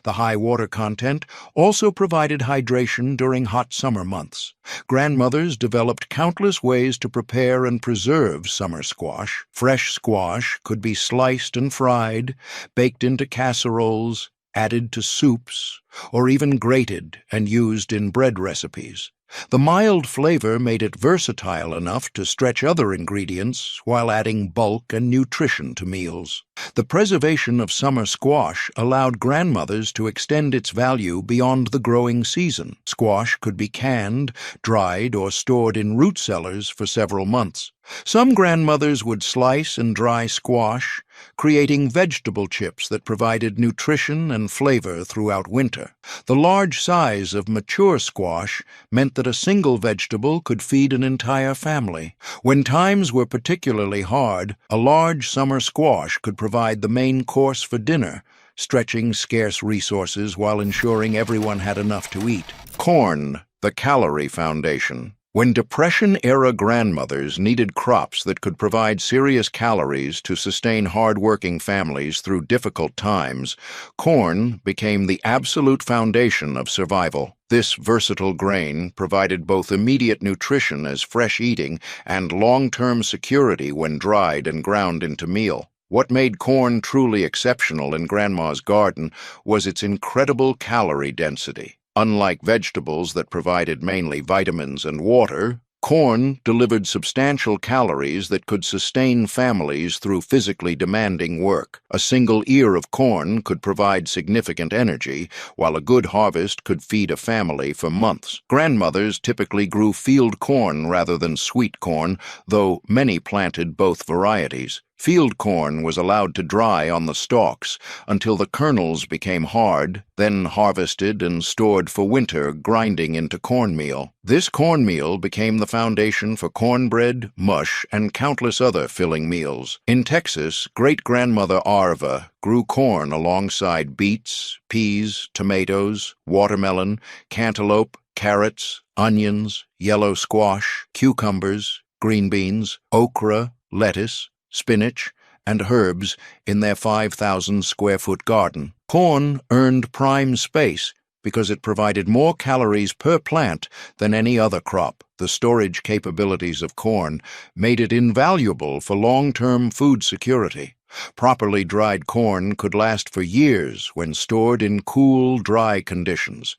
C: The high water content also provided hydration during hot summer months. Grandmothers developed countless ways to prepare and preserve summer squash. Fresh squash could be sliced and fried, baked into casseroles, added to soups, or even grated and used in bread recipes. The mild flavor made it versatile enough to stretch other ingredients while adding bulk and nutrition to meals. The preservation of summer squash allowed grandmothers to extend its value beyond the growing season. Squash could be canned, dried, or stored in root cellars for several months. Some grandmothers would slice and dry squash, creating vegetable chips that provided nutrition and flavor throughout winter. The large size of mature squash meant that a single vegetable could feed an entire family. When times were particularly hard, a large summer squash could provide the main course for dinner, stretching scarce resources while ensuring everyone had enough to eat. Corn, the Calorie foundation. When Depression-era grandmothers needed crops that could provide serious calories to sustain hard-working families through difficult times, corn became the absolute foundation of survival. This versatile grain provided both immediate nutrition as fresh eating and long-term security when dried and ground into meal. What made corn truly exceptional in Grandma's garden was its incredible calorie density. Unlike vegetables that provided mainly vitamins and water, corn delivered substantial calories that could sustain families through physically demanding work. A single ear of corn could provide significant energy, while a good harvest could feed a family for months. Grandmothers typically grew field corn rather than sweet corn, though many planted both varieties. Field corn was allowed to dry on the stalks until the kernels became hard, then harvested and stored for winter, grinding into cornmeal. This cornmeal became the foundation for cornbread, mush, and countless other filling meals. In Texas, great-grandmother Arva grew corn alongside beets, peas, tomatoes, watermelon, cantaloupe, carrots, onions, yellow squash, cucumbers, green beans, okra, lettuce, spinach, and herbs in their 5,000-square-foot garden. Corn earned prime space because it provided more calories per plant than any other crop. The storage capabilities of corn made it invaluable for long-term food security. Properly dried corn could last for years when stored in cool, dry conditions.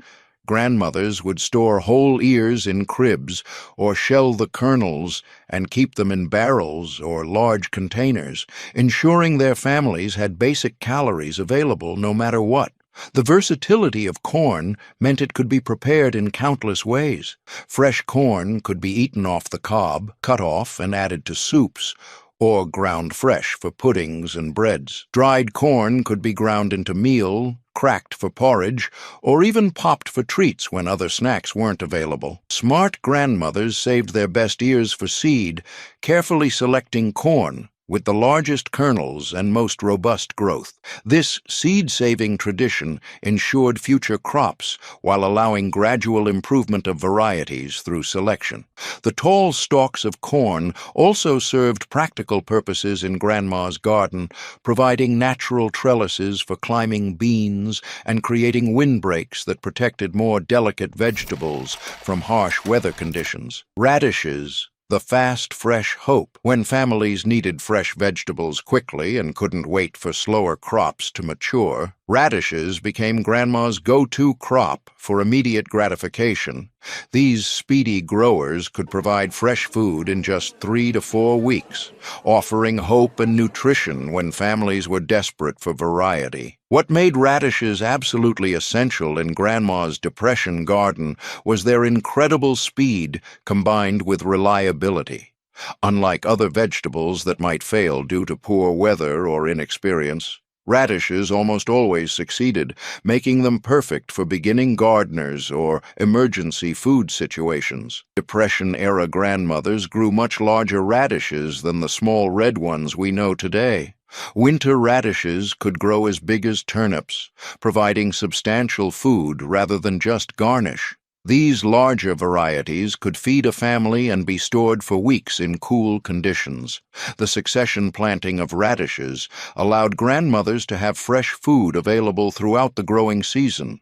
C: Grandmothers would store whole ears in cribs or shell the kernels and keep them in barrels or large containers, ensuring their families had basic calories available no matter what. The versatility of corn meant it could be prepared in countless ways. Fresh corn could be eaten off the cob, cut off and added to soups, or ground fresh for puddings and breads. Dried corn could be ground into meal, cracked for porridge, or even popped for treats when other snacks weren't available. Smart grandmothers saved their best ears for seed, carefully selecting corn with the largest kernels and most robust growth. This seed-saving tradition ensured future crops while allowing gradual improvement of varieties through selection. The tall stalks of corn also served practical purposes in Grandma's garden, providing natural trellises for climbing beans and creating windbreaks that protected more delicate vegetables from harsh weather conditions. Radishes, the fast, fresh hope. When families needed fresh vegetables quickly and couldn't wait for slower crops to mature, radishes became Grandma's go-to crop for immediate gratification. These speedy growers could provide fresh food in just 3 to 4 weeks, offering hope and nutrition when families were desperate for variety. What made radishes absolutely essential in Grandma's Depression garden was their incredible speed combined with reliability. Unlike other vegetables that might fail due to poor weather or inexperience, radishes almost always succeeded, making them perfect for beginning gardeners or emergency food situations. Depression-era grandmothers grew much larger radishes than the small red ones we know today. Winter radishes could grow as big as turnips, providing substantial food rather than just garnish. These larger varieties could feed a family and be stored for weeks in cool conditions. The succession planting of radishes allowed grandmothers to have fresh food available throughout the growing season.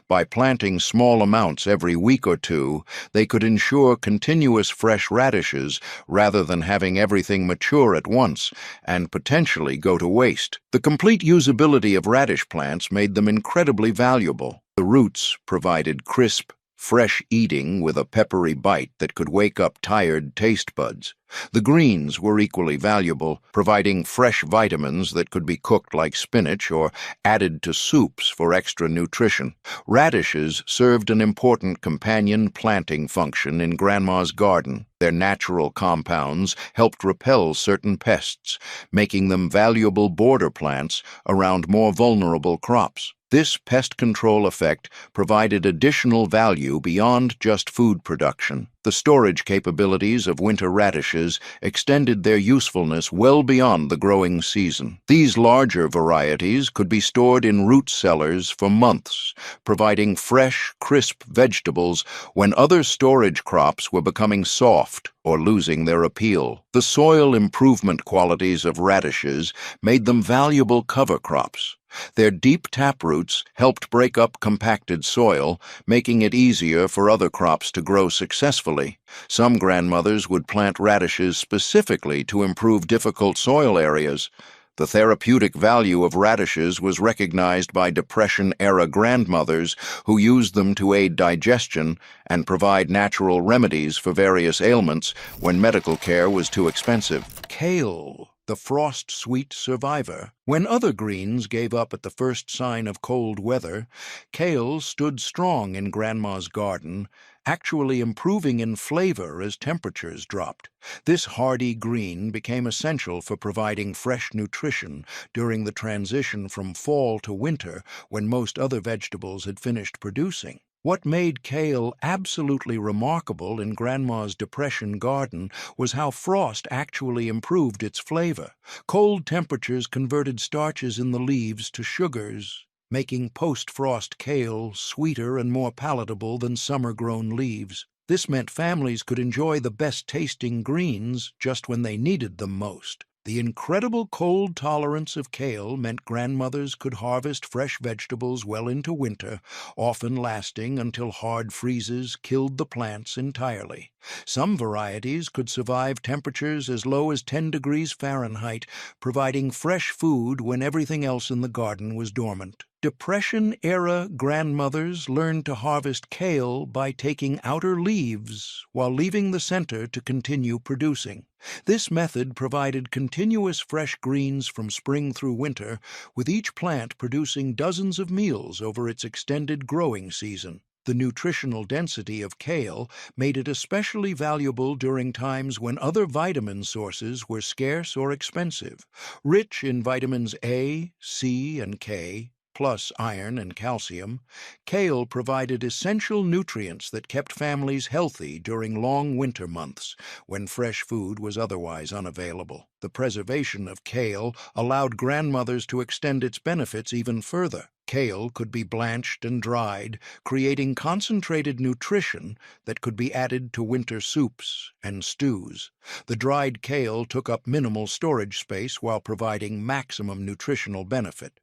C: By planting small amounts every week or two, they could ensure continuous fresh radishes rather than having everything mature at once and potentially go to waste. The complete usability of radish plants made them incredibly valuable. The roots provided crisp, fresh eating with a peppery bite that could wake up tired taste buds. The greens were equally valuable, providing fresh vitamins that could be cooked like spinach or added to soups for extra nutrition. Radishes served an important companion planting function in Grandma's garden. Their natural compounds helped repel certain pests, making them valuable border plants around more vulnerable crops. This pest control effect provided additional value beyond just food production. The storage capabilities of winter radishes extended their usefulness well beyond the growing season. These larger varieties could be stored in root cellars for months, providing fresh, crisp vegetables when other storage crops were becoming soft or losing their appeal. The soil improvement qualities of radishes made them valuable cover crops. Their deep taproots helped break up compacted soil, making it easier for other crops to grow successfully. Some grandmothers would plant radishes specifically to improve difficult soil areas. The therapeutic value of radishes was recognized by Depression-era grandmothers who used them to aid digestion and provide natural remedies for various ailments when medical care was too expensive. Kale, the frost-sweet survivor. When other greens gave up at the first sign of cold weather, kale stood strong in Grandma's garden actually improving in flavor as temperatures dropped. This hardy green became essential for providing fresh nutrition during the transition from fall to winter when most other vegetables had finished producing. What made kale absolutely remarkable in Grandma's Depression garden was how frost actually improved its flavor. Cold temperatures converted starches in the leaves to sugars, making post-frost kale sweeter and more palatable than summer-grown leaves. This meant families could enjoy the best-tasting greens just when they needed them most. The incredible cold tolerance of kale meant grandmothers could harvest fresh vegetables well into winter, often lasting until hard freezes killed the plants entirely. Some varieties could survive temperatures as low as 10 degrees Fahrenheit, providing fresh food when everything else in the garden was dormant. Depression-era grandmothers learned to harvest kale by taking outer leaves while leaving the center to continue producing. This method provided continuous fresh greens from spring through winter, with each plant producing dozens of meals over its extended growing season. The nutritional density of kale made it especially valuable during times when other vitamin sources were scarce or expensive. Rich in vitamins A, C, and K, plus iron and calcium, kale provided essential nutrients that kept families healthy during long winter months when fresh food was otherwise unavailable. The preservation of kale allowed grandmothers to extend its benefits even further. Kale could be blanched and dried, creating concentrated nutrition that could be added to winter soups and stews. The dried kale took up minimal storage space while providing maximum nutritional benefit.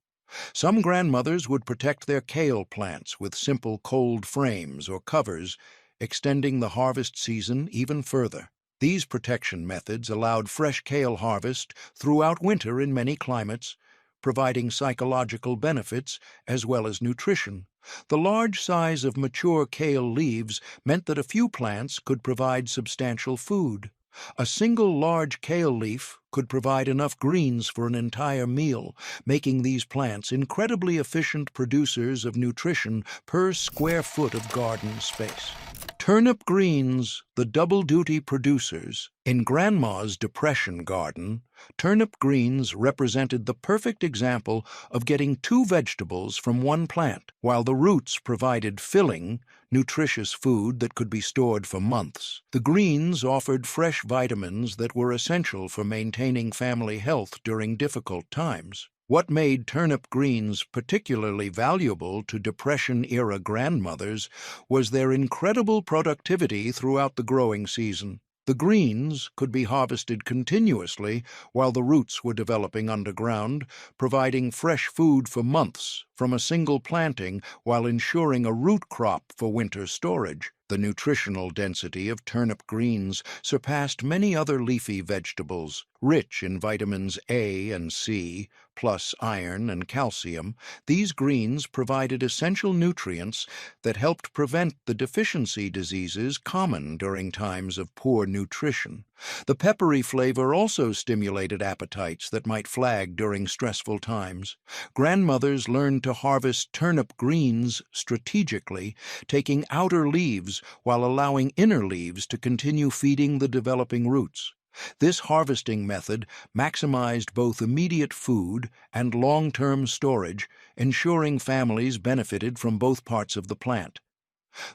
C: Some grandmothers would protect their kale plants with simple cold frames or covers, extending the harvest season even further. These protection methods allowed fresh kale harvest throughout winter in many climates, providing psychological benefits as well as nutrition. The large size of mature kale leaves meant that a few plants could provide substantial food. A single large kale leaf could provide enough greens for an entire meal, making these plants incredibly efficient producers of nutrition per square foot of garden space. Turnip greens, the double-duty producers. In Grandma's Depression garden, turnip greens represented the perfect example of getting two vegetables from one plant, while the roots provided filling, nutritious food that could be stored for months. The greens offered fresh vitamins that were essential for maintaining family health during difficult times. What made turnip greens particularly valuable to Depression-era grandmothers was their incredible productivity throughout the growing season. The greens could be harvested continuously while the roots were developing underground, providing fresh food for months from a single planting while ensuring a root crop for winter storage. The nutritional density of turnip greens surpassed many other leafy vegetables. Rich in vitamins A and C, plus iron and calcium, these greens provided essential nutrients that helped prevent the deficiency diseases common during times of poor nutrition. The peppery flavor also stimulated appetites that might flag during stressful times. Grandmothers learned to harvest turnip greens strategically, taking outer leaves while allowing inner leaves to continue feeding the developing roots. This harvesting method maximized both immediate food and long-term storage, ensuring families benefited from both parts of the plant.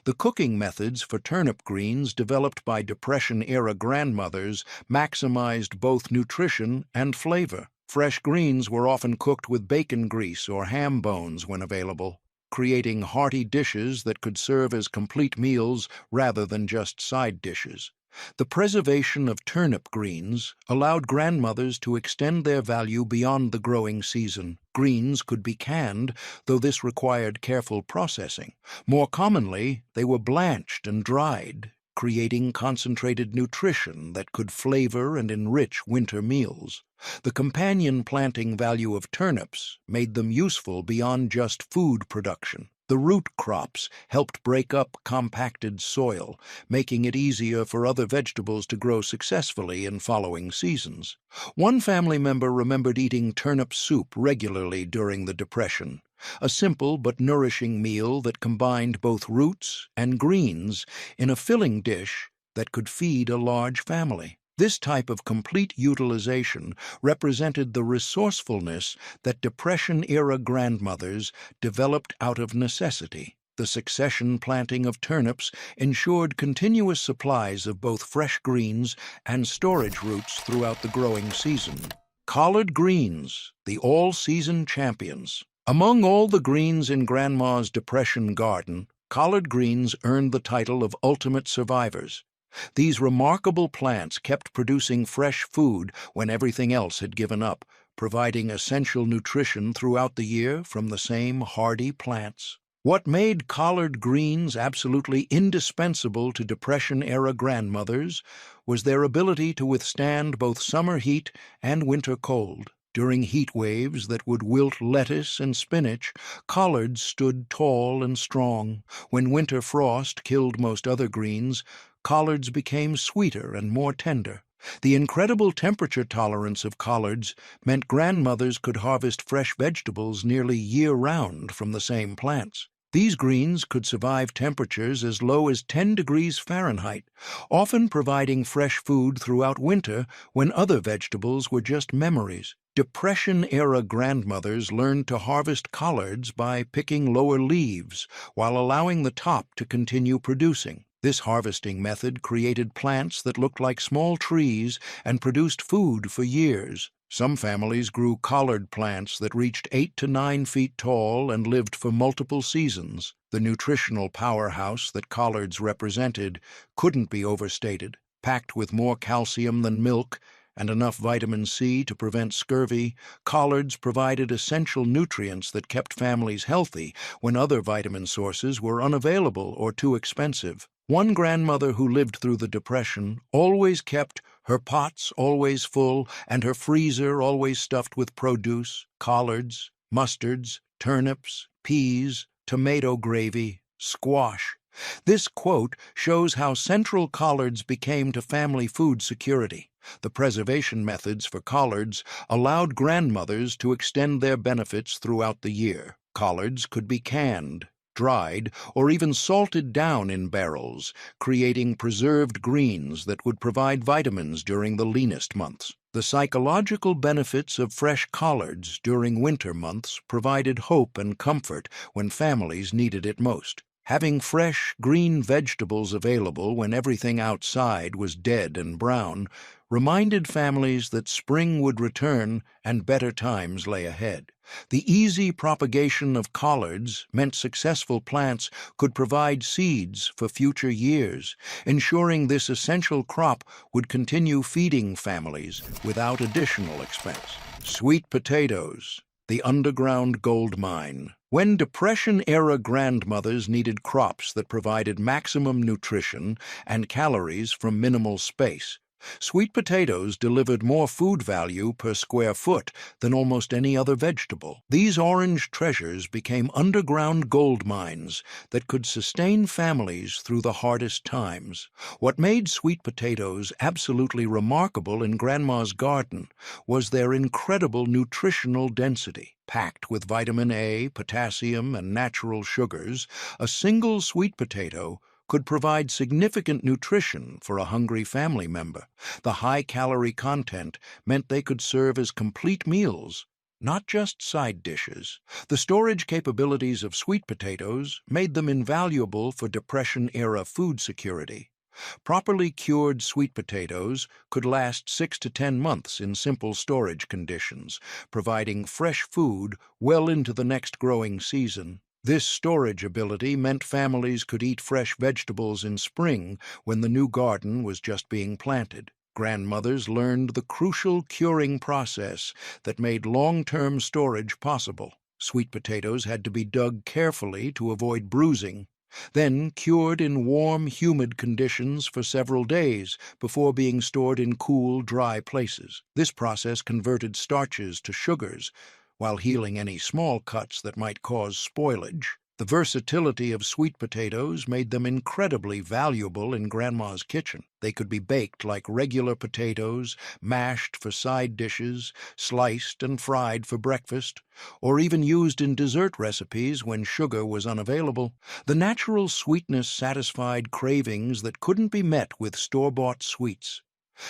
C: The cooking methods for turnip greens developed by Depression-era grandmothers maximized both nutrition and flavor. Fresh greens were often cooked with bacon grease or ham bones when available, creating hearty dishes that could serve as complete meals rather than just side dishes. The preservation of turnip greens allowed grandmothers to extend their value beyond the growing season. Greens could be canned, though this required careful processing. More commonly, they were blanched and dried, creating concentrated nutrition that could flavor and enrich winter meals. The companion planting value of turnips made them useful beyond just food production. The root crops helped break up compacted soil, making it easier for other vegetables to grow successfully in following seasons. One family member remembered eating turnip soup regularly during the Depression. a simple but nourishing meal that combined both roots and greens in a filling dish that could feed a large family. This type of complete utilization represented the resourcefulness that Depression-era grandmothers developed out of necessity. The succession planting of turnips ensured continuous supplies of both fresh greens and storage roots throughout the growing season. Collard greens, the all-season champions. Among all the greens in Grandma's Depression garden, collard greens earned the title of ultimate survivors. These remarkable plants kept producing fresh food when everything else had given up, providing essential nutrition throughout the year from the same hardy plants. What made collard greens absolutely indispensable to Depression-era grandmothers was their ability to withstand both summer heat and winter cold. During heat waves that would wilt lettuce and spinach, collards stood tall and strong. When winter frost killed most other greens, collards became sweeter and more tender. The incredible temperature tolerance of collards meant grandmothers could harvest fresh vegetables nearly year-round from the same plants. These greens could survive temperatures as low as 10 degrees Fahrenheit, often providing fresh food throughout winter when other vegetables were just memories. Depression-era grandmothers learned to harvest collards by picking lower leaves while allowing the top to continue producing. This harvesting method created plants that looked like small trees and produced food for years. Some families grew collard plants that reached 8 to 9 feet tall and lived for multiple seasons. The nutritional powerhouse that collards represented couldn't be overstated. Packed with more calcium than milk and enough vitamin C to prevent scurvy, collards provided essential nutrients that kept families healthy when other vitamin sources were unavailable or too expensive. One grandmother who lived through the Depression always kept her pots always full and her freezer always stuffed with produce, collards, mustards, turnips, peas, tomato gravy, squash. This quote shows how central collards became to family food security. The preservation methods for collards allowed grandmothers to extend their benefits throughout the year. Collards could be canned, dried, or even salted down in barrels, creating preserved greens that would provide vitamins during the leanest months. The psychological benefits of fresh collards during winter months provided hope and comfort when families needed it most. Having fresh, green vegetables available when everything outside was dead and brown reminded families that spring would return and better times lay ahead. The easy propagation of collards meant successful plants could provide seeds for future years, ensuring this essential crop would continue feeding families without additional expense. Sweet potatoes, the underground gold mine. When Depression-era grandmothers needed crops that provided maximum nutrition and calories from minimal space, sweet potatoes delivered more food value per square foot than almost any other vegetable. These orange treasures became underground gold mines that could sustain families through the hardest times. What made sweet potatoes absolutely remarkable in Grandma's garden was their incredible nutritional density. Packed with vitamin A, potassium, and natural sugars, a single sweet potato could provide significant nutrition for a hungry family member. The high-calorie content meant they could serve as complete meals, not just side dishes. The storage capabilities of sweet potatoes made them invaluable for Depression-era food security. Properly cured sweet potatoes could last 6 to 10 months in simple storage conditions, providing fresh food well into the next growing season. This storage ability meant families could eat fresh vegetables in spring when the new garden was just being planted. Grandmothers learned the crucial curing process that made long-term storage possible. Sweet potatoes had to be dug carefully to avoid bruising, then cured in warm, humid conditions for several days before being stored in cool, dry places. This process converted starches to sugars, while healing any small cuts that might cause spoilage. The versatility of sweet potatoes made them incredibly valuable in Grandma's kitchen. They could be baked like regular potatoes, mashed for side dishes, sliced and fried for breakfast, or even used in dessert recipes when sugar was unavailable. The natural sweetness satisfied cravings that couldn't be met with store-bought sweets.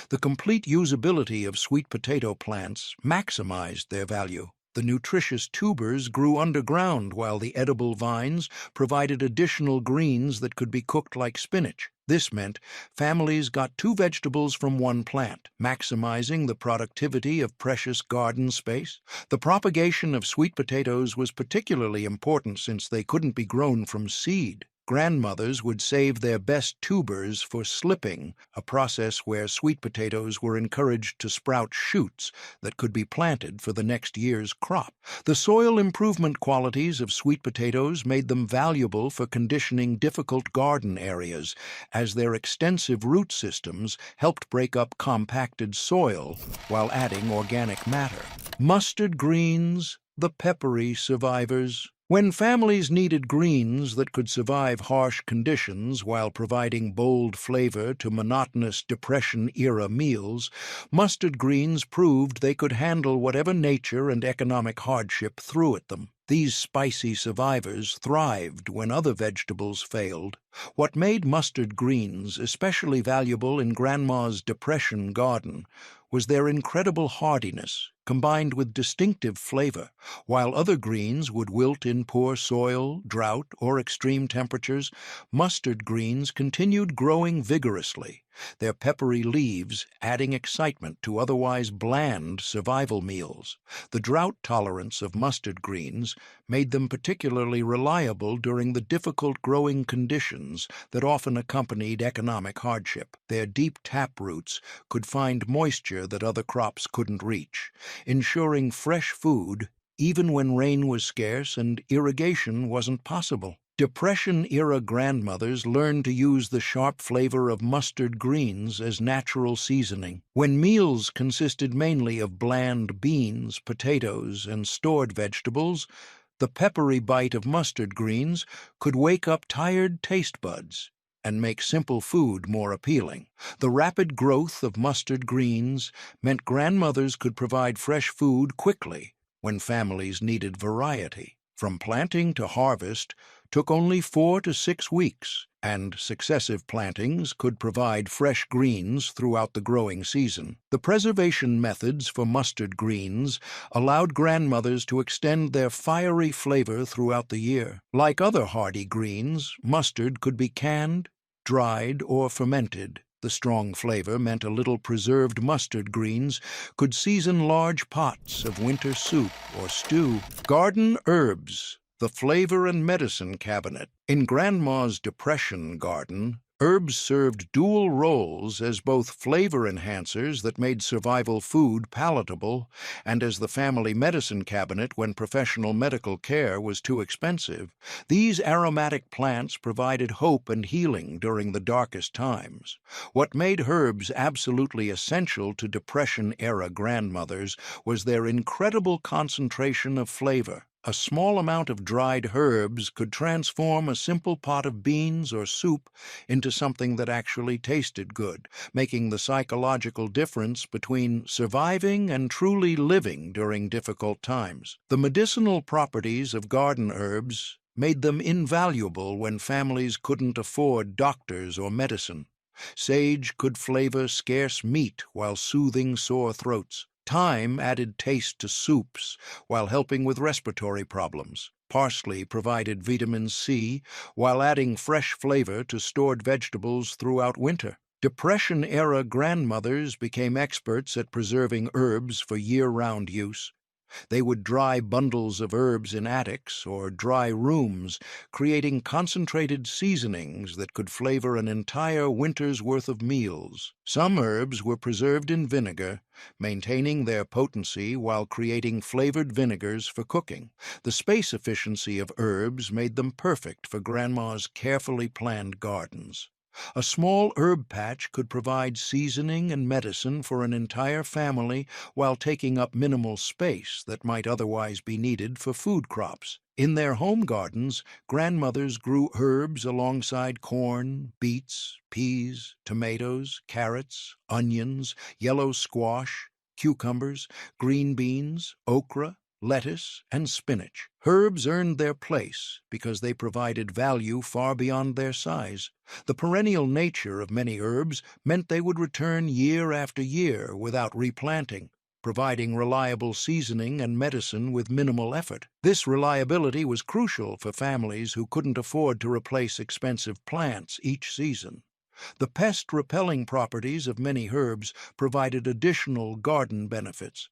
C: The complete usability of sweet potato plants maximized their value. The nutritious tubers grew underground while the edible vines provided additional greens that could be cooked like spinach. This meant families got two vegetables from one plant, maximizing the productivity of precious garden space. The propagation of sweet potatoes was particularly important since they couldn't be grown from seed. Grandmothers would save their best tubers for slipping, a process where sweet potatoes were encouraged to sprout shoots that could be planted for the next year's crop. The soil improvement qualities of sweet potatoes made them valuable for conditioning difficult garden areas, as their extensive root systems helped break up compacted soil while adding organic matter. Mustard greens, the peppery survivors. When families needed greens that could survive harsh conditions while providing bold flavor to monotonous Depression-era meals, mustard greens proved they could handle whatever nature and economic hardship threw at them. These spicy survivors thrived when other vegetables failed. What made mustard greens especially valuable in Grandma's Depression garden was their incredible hardiness, combined with distinctive flavor. While other greens would wilt in poor soil, drought, or extreme temperatures, mustard greens continued growing vigorously, their peppery leaves adding excitement to otherwise bland survival meals. The drought tolerance of mustard greens made them particularly reliable during the difficult growing conditions that often accompanied economic hardship. Their deep tap roots could find moisture that other crops couldn't reach, ensuring fresh food even when rain was scarce and irrigation wasn't possible. Depression-era grandmothers learned to use the sharp flavor of mustard greens as natural seasoning. When meals consisted mainly of bland beans, potatoes, and stored vegetables, the peppery bite of mustard greens could wake up tired taste buds and make simple food more appealing. The rapid growth of mustard greens meant grandmothers could provide fresh food quickly when families needed variety. From planting to harvest took only 4 to 6 weeks, and successive plantings could provide fresh greens throughout the growing season. The preservation methods for mustard greens allowed grandmothers to extend their fiery flavor throughout the year. Like other hardy greens, mustard could be canned, dried, or fermented. The strong flavor meant a little preserved mustard greens could season large pots of winter soup or stew. Garden herbs, the flavor and medicine cabinet. In Grandma's Depression garden, herbs served dual roles as both flavor enhancers that made survival food palatable and as the family medicine cabinet when professional medical care was too expensive. These aromatic plants provided hope and healing during the darkest times. What made herbs absolutely essential to Depression-era grandmothers was their incredible concentration of flavor. A small amount of dried herbs could transform a simple pot of beans or soup into something that actually tasted good, making the psychological difference between surviving and truly living during difficult times. The medicinal properties of garden herbs made them invaluable when families couldn't afford doctors or medicine. Sage could flavor scarce meat while soothing sore throats. Thyme added taste to soups while helping with respiratory problems. Parsley provided vitamin C while adding fresh flavor to stored vegetables throughout winter. Depression-era grandmothers became experts at preserving herbs for year-round use. They would dry bundles of herbs in attics or dry rooms, creating concentrated seasonings that could flavor an entire winter's worth of meals. Some herbs were preserved in vinegar, maintaining their potency while creating flavored vinegars for cooking. The space efficiency of herbs made them perfect for Grandma's carefully planned gardens. A small herb patch could provide seasoning and medicine for an entire family while taking up minimal space that might otherwise be needed for food crops. In their home gardens, grandmothers grew herbs alongside corn, beets, peas, tomatoes, carrots, onions, yellow squash, cucumbers, green beans, okra, lettuce, and spinach. Herbs earned their place because they provided value far beyond their size. The perennial nature of many herbs meant they would return year after year without replanting, providing reliable seasoning and medicine with minimal effort. This reliability was crucial for families who couldn't afford to replace expensive plants each season. The pest-repelling properties of many herbs provided additional garden benefits.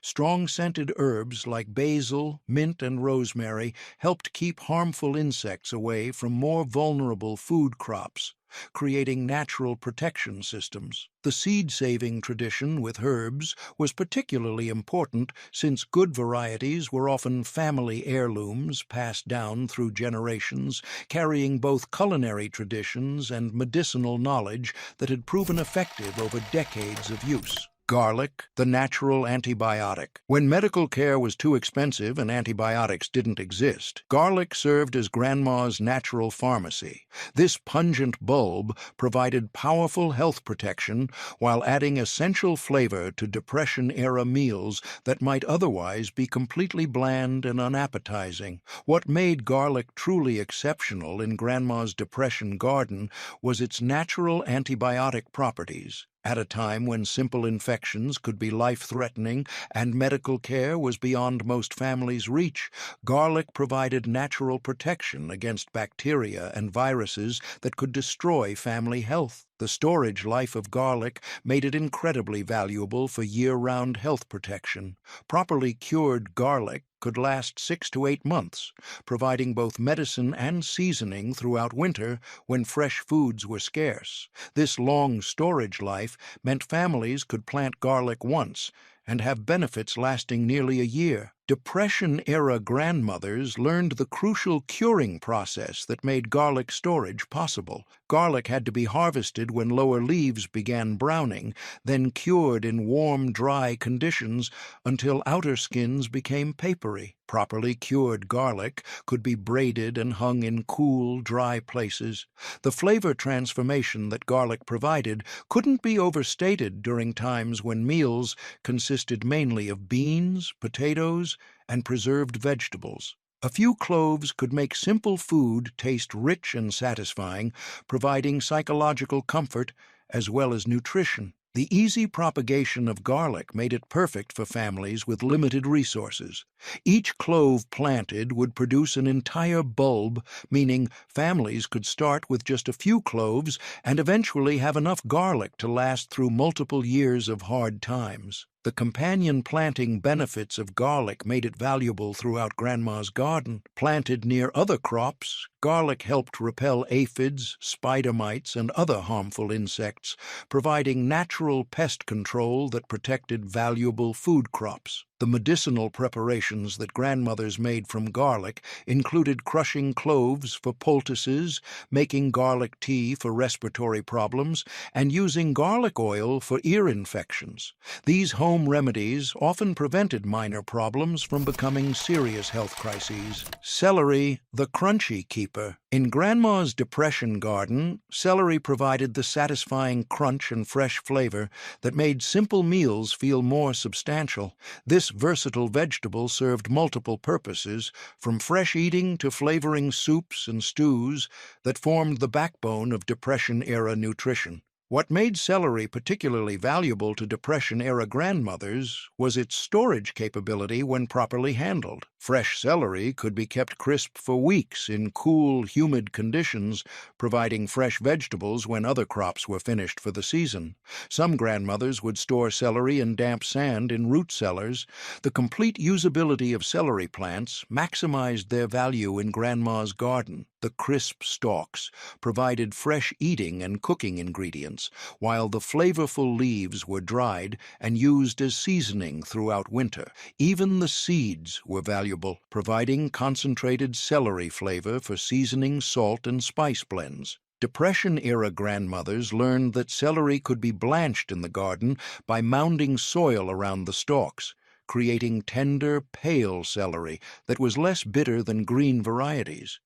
C: Strong-scented herbs like basil, mint, and rosemary helped keep harmful insects away from more vulnerable food crops, creating natural protection systems. The seed-saving tradition with herbs was particularly important since good varieties were often family heirlooms passed down through generations, carrying both culinary traditions and medicinal knowledge that had proven effective over decades of use. Garlic, the natural antibiotic. When medical care was too expensive and antibiotics didn't exist, garlic served as Grandma's natural pharmacy. This pungent bulb provided powerful health protection while adding essential flavor to Depression-era meals that might otherwise be completely bland and unappetizing. What made garlic truly exceptional in Grandma's Depression garden was its natural antibiotic properties. At a time when simple infections could be life-threatening and medical care was beyond most families' reach, garlic provided natural protection against bacteria and viruses that could destroy family health. The storage life of garlic made it incredibly valuable for year-round health protection. Properly cured garlic could last 6 to 8 months, providing both medicine and seasoning throughout winter when fresh foods were scarce. This long storage life meant families could plant garlic once and have benefits lasting nearly a year. Depression-era grandmothers learned the crucial curing process that made garlic storage possible. Garlic had to be harvested when lower leaves began browning, then cured in warm, dry conditions until outer skins became papery. Properly cured garlic could be braided and hung in cool, dry places. The flavor transformation that garlic provided couldn't be overstated during times when meals consisted mainly of beans, potatoes, and preserved vegetables. A few cloves could make simple food taste rich and satisfying, providing psychological comfort as well as nutrition. The easy propagation of garlic made it perfect for families with limited resources. Each clove planted would produce an entire bulb, meaning families could start with just a few cloves and eventually have enough garlic to last through multiple years of hard times. The companion planting benefits of garlic made it valuable throughout Grandma's garden. Planted near other crops, garlic helped repel aphids, spider mites, and other harmful insects, providing natural pest control that protected valuable food crops. The medicinal preparations that grandmothers made from garlic included crushing cloves for poultices, making garlic tea for respiratory problems, and using garlic oil for ear infections. These home remedies often prevented minor problems from becoming serious health crises. Celery, the crunchy keeper. In Grandma's Depression garden, celery provided the satisfying crunch and fresh flavor that made simple meals feel more substantial. This versatile vegetable served multiple purposes, from fresh eating to flavoring soups and stews that formed the backbone of Depression-era nutrition. What made celery particularly valuable to Depression-era grandmothers was its storage capability when properly handled. Fresh celery could be kept crisp for weeks in cool, humid conditions, providing fresh vegetables when other crops were finished for the season. Some grandmothers would store celery in damp sand in root cellars. The complete usability of celery plants maximized their value in Grandma's garden. The crisp stalks provided fresh eating and cooking ingredients, while the flavorful leaves were dried and used as seasoning throughout winter. Even the seeds were valuable, providing concentrated celery flavor for seasoning, salt, and spice blends. Depression-era grandmothers learned that celery could be blanched in the garden by mounding soil around the stalks, creating tender, pale celery that was less bitter than green varieties.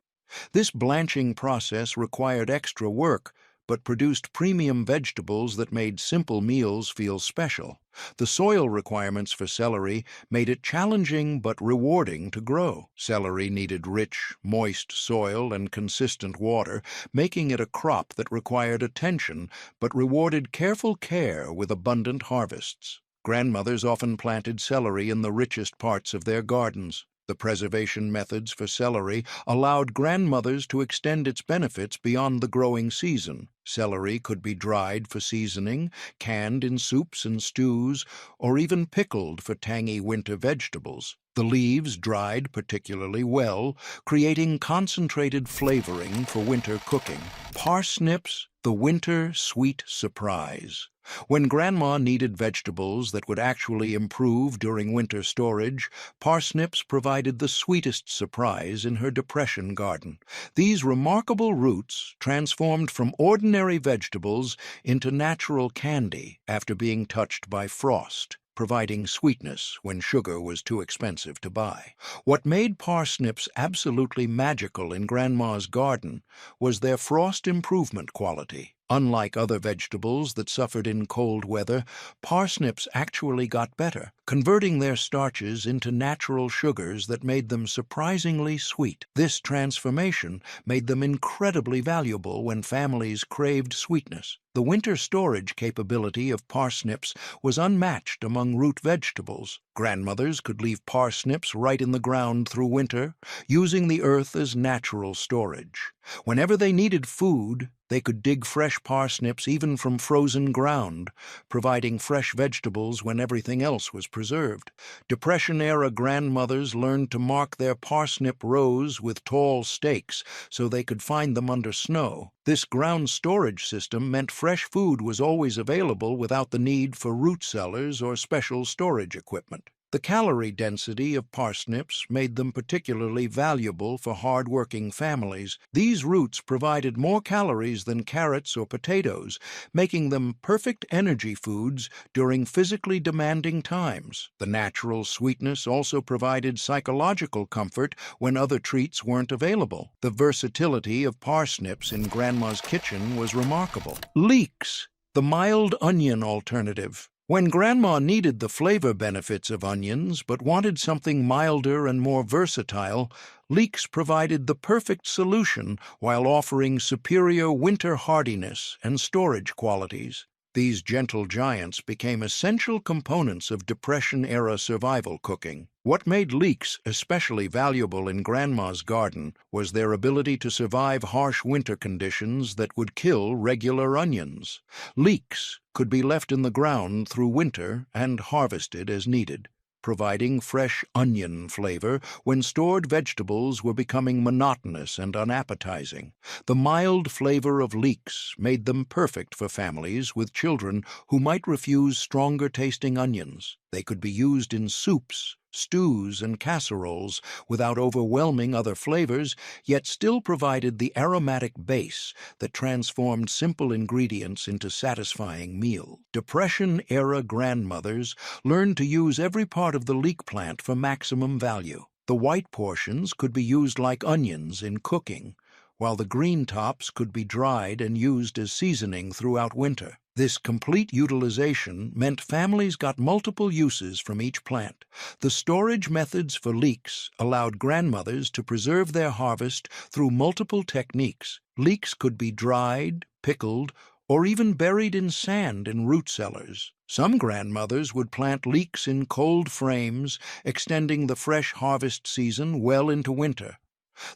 C: This blanching process required extra work, but produced premium vegetables that made simple meals feel special. The soil requirements for celery made it challenging but rewarding to grow. Celery needed rich, moist soil and consistent water, making it a crop that required attention but rewarded careful care with abundant harvests. Grandmothers often planted celery in the richest parts of their gardens. The preservation methods for celery allowed grandmothers to extend its benefits beyond the growing season. Celery could be dried for seasoning, canned in soups and stews, or even pickled for tangy winter vegetables. The leaves dried particularly well, creating concentrated flavoring for winter cooking. Parsnips, the winter sweet surprise. When Grandma needed vegetables that would actually improve during winter storage, parsnips provided the sweetest surprise in her depression garden. These remarkable roots transformed from ordinary vegetables into natural candy after being touched by frost, providing sweetness when sugar was too expensive to buy. What made parsnips absolutely magical in Grandma's garden was their frost improvement quality. Unlike other vegetables that suffered in cold weather, parsnips actually got better, converting their starches into natural sugars that made them surprisingly sweet. This transformation made them incredibly valuable when families craved sweetness. The winter storage capability of parsnips was unmatched among root vegetables. Grandmothers could leave parsnips right in the ground through winter, using the earth as natural storage. Whenever they needed food, they could dig fresh parsnips even from frozen ground, providing fresh vegetables when everything else was preserved. Depression-era grandmothers learned to mark their parsnip rows with tall stakes so they could find them under snow. This ground storage system meant fresh food was always available without the need for root cellars or special storage equipment. The calorie density of parsnips made them particularly valuable for hard-working families. These roots provided more calories than carrots or potatoes, making them perfect energy foods during physically demanding times. The natural sweetness also provided psychological comfort when other treats weren't available. The versatility of parsnips in Grandma's kitchen was remarkable. Leeks, the mild onion alternative. When Grandma needed the flavor benefits of onions but wanted something milder and more versatile, leeks provided the perfect solution while offering superior winter hardiness and storage qualities. These gentle giants became essential components of Depression-era survival cooking. What made leeks especially valuable in Grandma's garden was their ability to survive harsh winter conditions that would kill regular onions. Leeks could be left in the ground through winter and harvested as needed, providing fresh onion flavor when stored vegetables were becoming monotonous and unappetizing. The mild flavor of leeks made them perfect for families with children who might refuse stronger-tasting onions. They could be used in soups, stews, and casseroles without overwhelming other flavors, yet still provided the aromatic base that transformed simple ingredients into satisfying meals. Depression-era grandmothers learned to use every part of the leek plant for maximum value. The white portions could be used like onions in cooking, while the green tops could be dried and used as seasoning throughout winter. This complete utilization meant families got multiple uses from each plant. The storage methods for leeks allowed grandmothers to preserve their harvest through multiple techniques. Leeks could be dried, pickled, or even buried in sand in root cellars. Some grandmothers would plant leeks in cold frames, extending the fresh harvest season well into winter.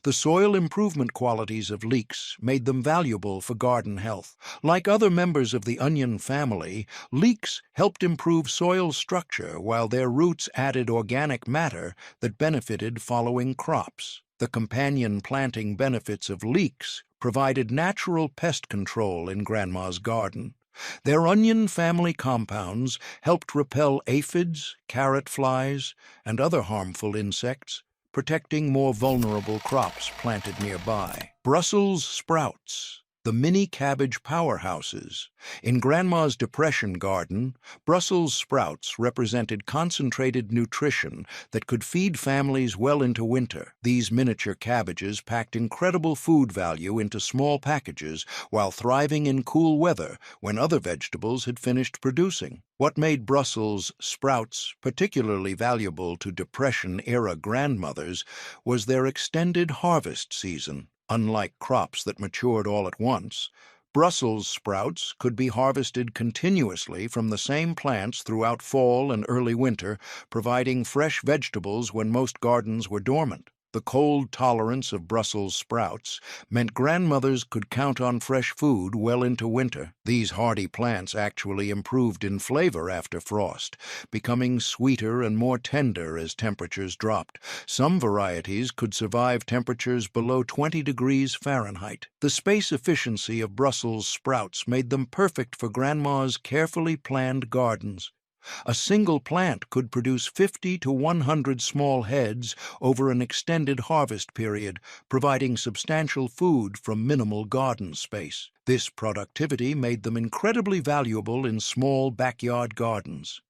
C: The soil improvement qualities of leeks made them valuable for garden health. Like other members of the onion family, leeks helped improve soil structure while their roots added organic matter that benefited following crops. The companion planting benefits of leeks provided natural pest control in Grandma's garden. Their onion family compounds helped repel aphids, carrot flies, and other harmful insects, protecting more vulnerable crops planted nearby. Brussels sprouts, The Mini-Cabbage Powerhouses. In Grandma's Depression garden, Brussels sprouts represented concentrated nutrition that could feed families well into winter. These miniature cabbages packed incredible food value into small packages while thriving in cool weather when other vegetables had finished producing. What made Brussels sprouts particularly valuable to Depression-era grandmothers was their extended harvest season. Unlike crops that matured all at once, Brussels sprouts could be harvested continuously from the same plants throughout fall and early winter, providing fresh vegetables when most gardens were dormant. The cold tolerance of Brussels sprouts meant grandmothers could count on fresh food well into winter. These hardy plants actually improved in flavor after frost, becoming sweeter and more tender as temperatures dropped. Some varieties could survive temperatures below 20 degrees Fahrenheit. The space efficiency of Brussels sprouts made them perfect for Grandma's carefully planned gardens. A single plant could produce 50 to 100 small heads over an extended harvest period, providing substantial food from minimal garden space. This productivity made them incredibly valuable in small backyard gardens.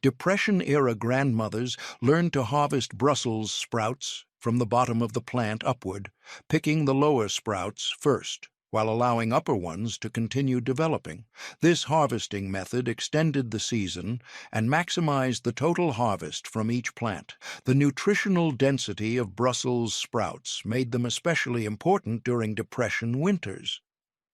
C: Depression-era grandmothers learned to harvest Brussels sprouts from the bottom of the plant upward, picking the lower sprouts first, while allowing upper ones to continue developing. This harvesting method extended the season and maximized the total harvest from each plant. The nutritional density of Brussels sprouts made them especially important during Depression winters.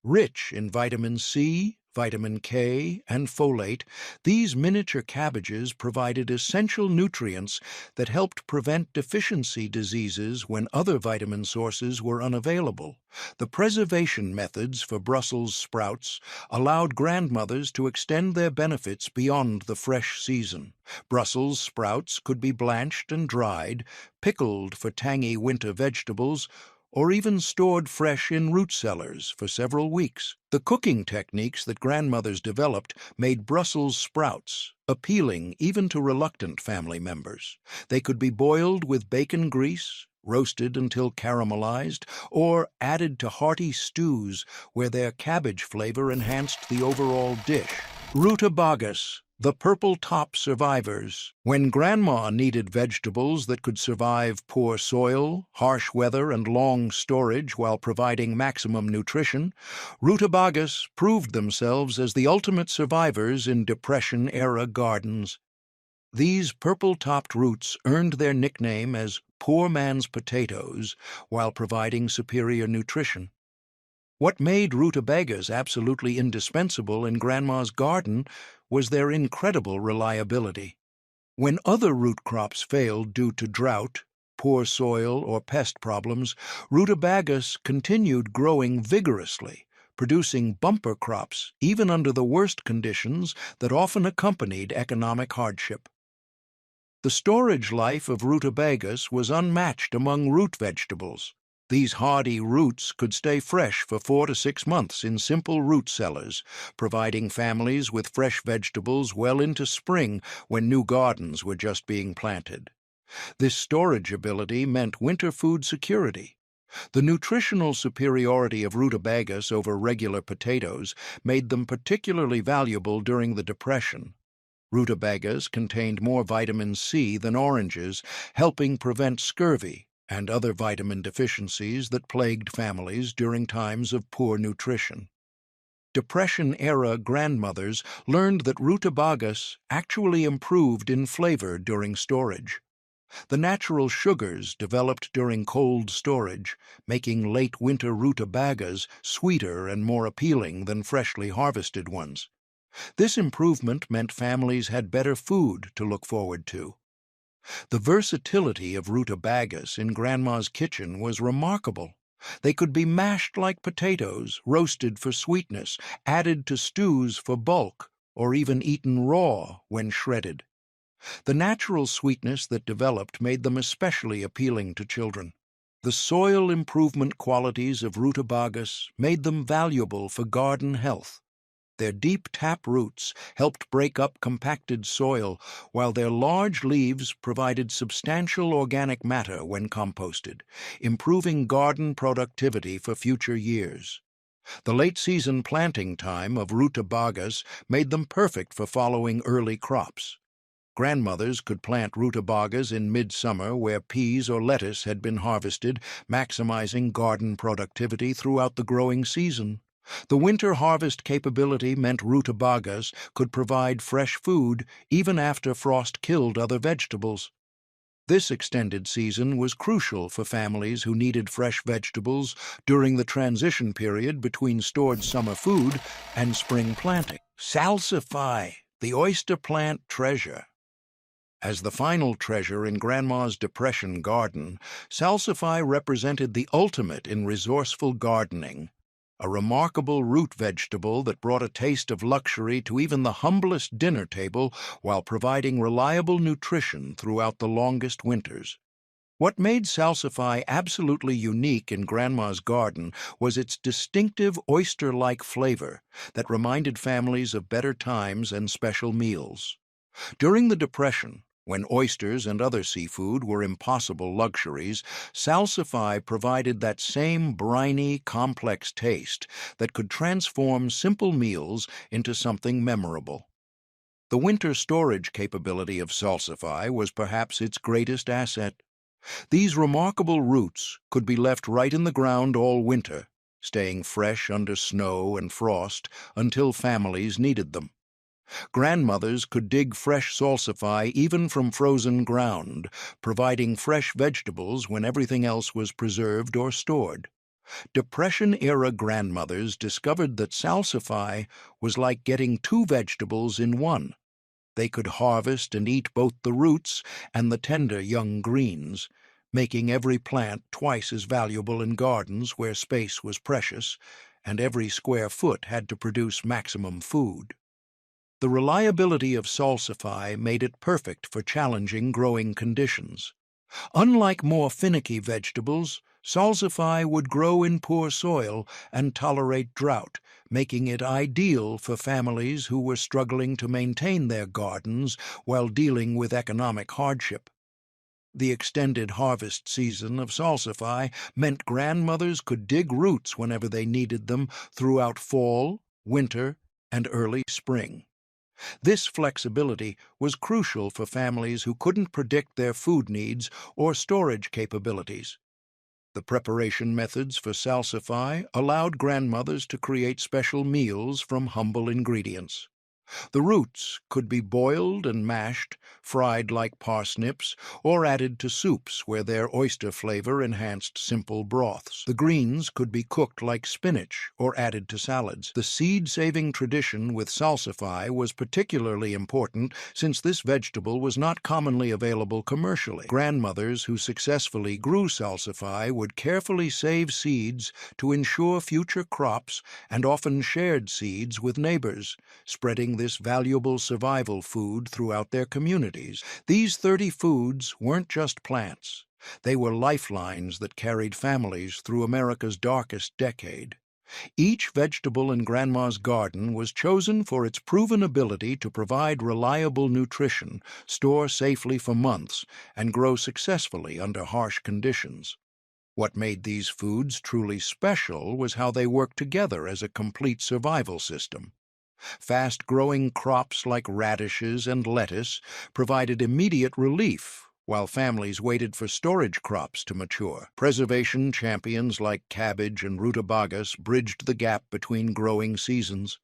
C: Rich in vitamin C, vitamin K, and folate, these miniature cabbages provided essential nutrients that helped prevent deficiency diseases when other vitamin sources were unavailable. The preservation methods for Brussels sprouts allowed grandmothers to extend their benefits beyond the fresh season. Brussels sprouts could be blanched and dried, pickled for tangy winter vegetables, or even stored fresh in root cellars for several weeks. The cooking techniques that grandmothers developed made Brussels sprouts appealing even to reluctant family members. They could be boiled with bacon grease, roasted until caramelized, or added to hearty stews where their cabbage flavor enhanced the overall dish. Rutabagas, the purple top survivors. When Grandma needed vegetables that could survive poor soil, harsh weather, and long storage while providing maximum nutrition, Rutabagas proved themselves as the ultimate survivors in Depression-era gardens. These purple-topped roots earned their nickname as poor man's potatoes while providing superior nutrition. What made Rutabagas absolutely indispensable in Grandma's garden was their incredible reliability. When other root crops failed due to drought, poor soil, or pest problems, Rutabagas continued growing vigorously, producing bumper crops even under the worst conditions that often accompanied economic hardship. The storage life of Rutabagas was unmatched among root vegetables. These hardy roots could stay fresh for 4 to 6 months in simple root cellars, providing families with fresh vegetables well into spring when new gardens were just being planted. This storage ability meant winter food security. The nutritional superiority of Rutabagas over regular potatoes made them particularly valuable during the Depression. Rutabagas contained more vitamin C than oranges, helping prevent scurvy and other vitamin deficiencies that plagued families during times of poor nutrition. Depression-era grandmothers learned that Rutabagas actually improved in flavor during storage. The natural sugars developed during cold storage, making late winter Rutabagas sweeter and more appealing than freshly harvested ones. This improvement meant families had better food to look forward to. The versatility of Rutabagas in Grandma's kitchen was remarkable. They could be mashed like potatoes, roasted for sweetness, added to stews for bulk, or even eaten raw when shredded. The natural sweetness that developed made them especially appealing to children. The soil improvement qualities of Rutabagas made them valuable for garden health. Their deep tap roots helped break up compacted soil, while their large leaves provided substantial organic matter when composted, improving garden productivity for future years. The late-season planting time of Rutabagas made them perfect for following early crops. Grandmothers could plant rutabagas in midsummer where peas or lettuce had been harvested, maximizing garden productivity throughout the growing season. The winter harvest capability meant rutabagas could provide fresh food even after frost killed other vegetables. This extended season was crucial for families who needed fresh vegetables during the transition period between stored summer food and spring planting. Salsify, the oyster-plant treasure. As the final treasure in Grandma's Depression garden, Salsify represented the ultimate in resourceful gardening, a remarkable root vegetable that brought a taste of luxury to even the humblest dinner table while providing reliable nutrition throughout the longest winters. What made Salsify absolutely unique in Grandma's garden was its distinctive oyster-like flavor that reminded families of better times and special meals. During the Depression, when oysters and other seafood were impossible luxuries, Salsify provided that same briny, complex taste that could transform simple meals into something memorable. The winter storage capability of Salsify was perhaps its greatest asset. These remarkable roots could be left right in the ground all winter, staying fresh under snow and frost until families needed them. Grandmothers could dig fresh salsify even from frozen ground, providing fresh vegetables when everything else was preserved or stored. Depression-era grandmothers discovered that salsify was like getting two vegetables in one. They could harvest and eat both the roots and the tender young greens, making every plant twice as valuable in gardens where space was precious, and every square foot had to produce maximum food. The reliability of Salsify made it perfect for challenging growing conditions. Unlike more finicky vegetables, Salsify would grow in poor soil and tolerate drought, making it ideal for families who were struggling to maintain their gardens while dealing with economic hardship. The extended harvest season of Salsify meant grandmothers could dig roots whenever they needed them throughout fall, winter, and early spring. This flexibility was crucial for families who couldn't predict their food needs or storage capabilities. The preparation methods for Salsify allowed grandmothers to create special meals from humble ingredients. The roots could be boiled and mashed, fried like parsnips, or added to soups where their oyster flavor enhanced simple broths. The greens could be cooked like spinach or added to salads. The seed-saving tradition with Salsify was particularly important since this vegetable was not commonly available commercially. Grandmothers who successfully grew Salsify would carefully save seeds to ensure future crops and often shared seeds with neighbors, spreading this valuable survival food throughout their communities. These 30 foods weren't just plants. They were lifelines that carried families through America's darkest decade. Each vegetable in Grandma's garden was chosen for its proven ability to provide reliable nutrition, store safely for months, and grow successfully under harsh conditions. What made these foods truly special was how they worked together as a complete survival system. Fast-growing crops like radishes and lettuce provided immediate relief, while families waited for storage crops to mature. Preservation champions like cabbage and rutabagas bridged the gap between growing seasons.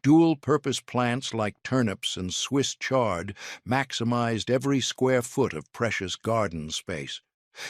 C: Dual-purpose plants like turnips and Swiss chard maximized every square foot of precious garden space.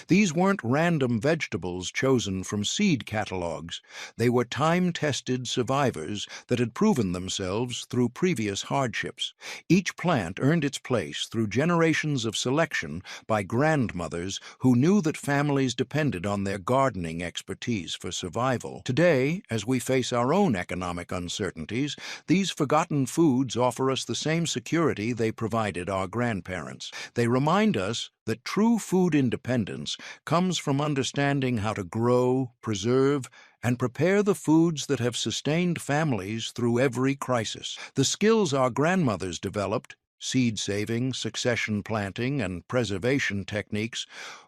C: These weren't random vegetables chosen from seed catalogs. They were time-tested survivors that had proven themselves through previous hardships. Each plant earned its place through generations of selection by grandmothers who knew that families depended on their gardening expertise for survival. Today, as we face our own economic uncertainties, these forgotten foods offer us the same security they provided our grandparents. They remind us that true food independence comes from understanding how to grow, preserve, and prepare the foods that have sustained families through every crisis. The skills our grandmothers developed Seed saving, succession planting, and preservation techniques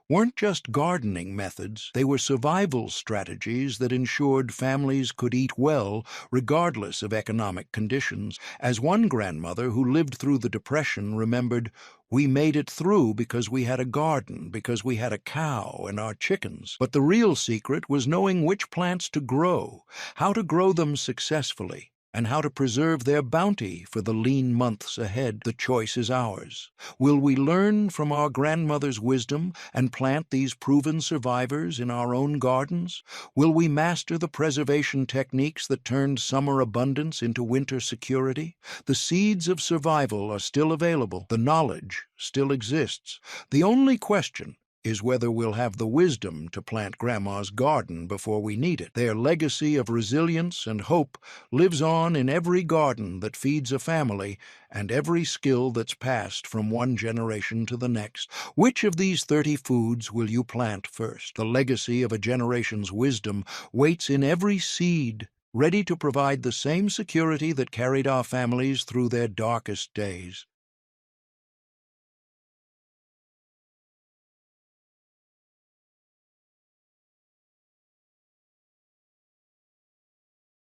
C: weren't just gardening methods, they were survival strategies that ensured families could eat well regardless of economic conditions. As one grandmother who lived through the Depression remembered, "We made it through because we had a garden, because we had a cow and our chickens." But the real secret was knowing which plants to grow, how to grow them successfully, and how to preserve their bounty for the lean months ahead. The choice is ours. Will we learn from our grandmother's wisdom and plant these proven survivors in our own gardens? Will we master the preservation techniques that turned summer abundance into winter security? The seeds of survival are still available. The knowledge still exists. The only question is whether we'll have the wisdom to plant Grandma's garden before we need it. Their legacy of resilience and hope lives on in every garden that feeds a family and every skill that's passed from one generation to the next. Which of these 30 foods will you plant first? The legacy of a generation's wisdom waits in every seed, ready to provide the same security that carried our families through their darkest days.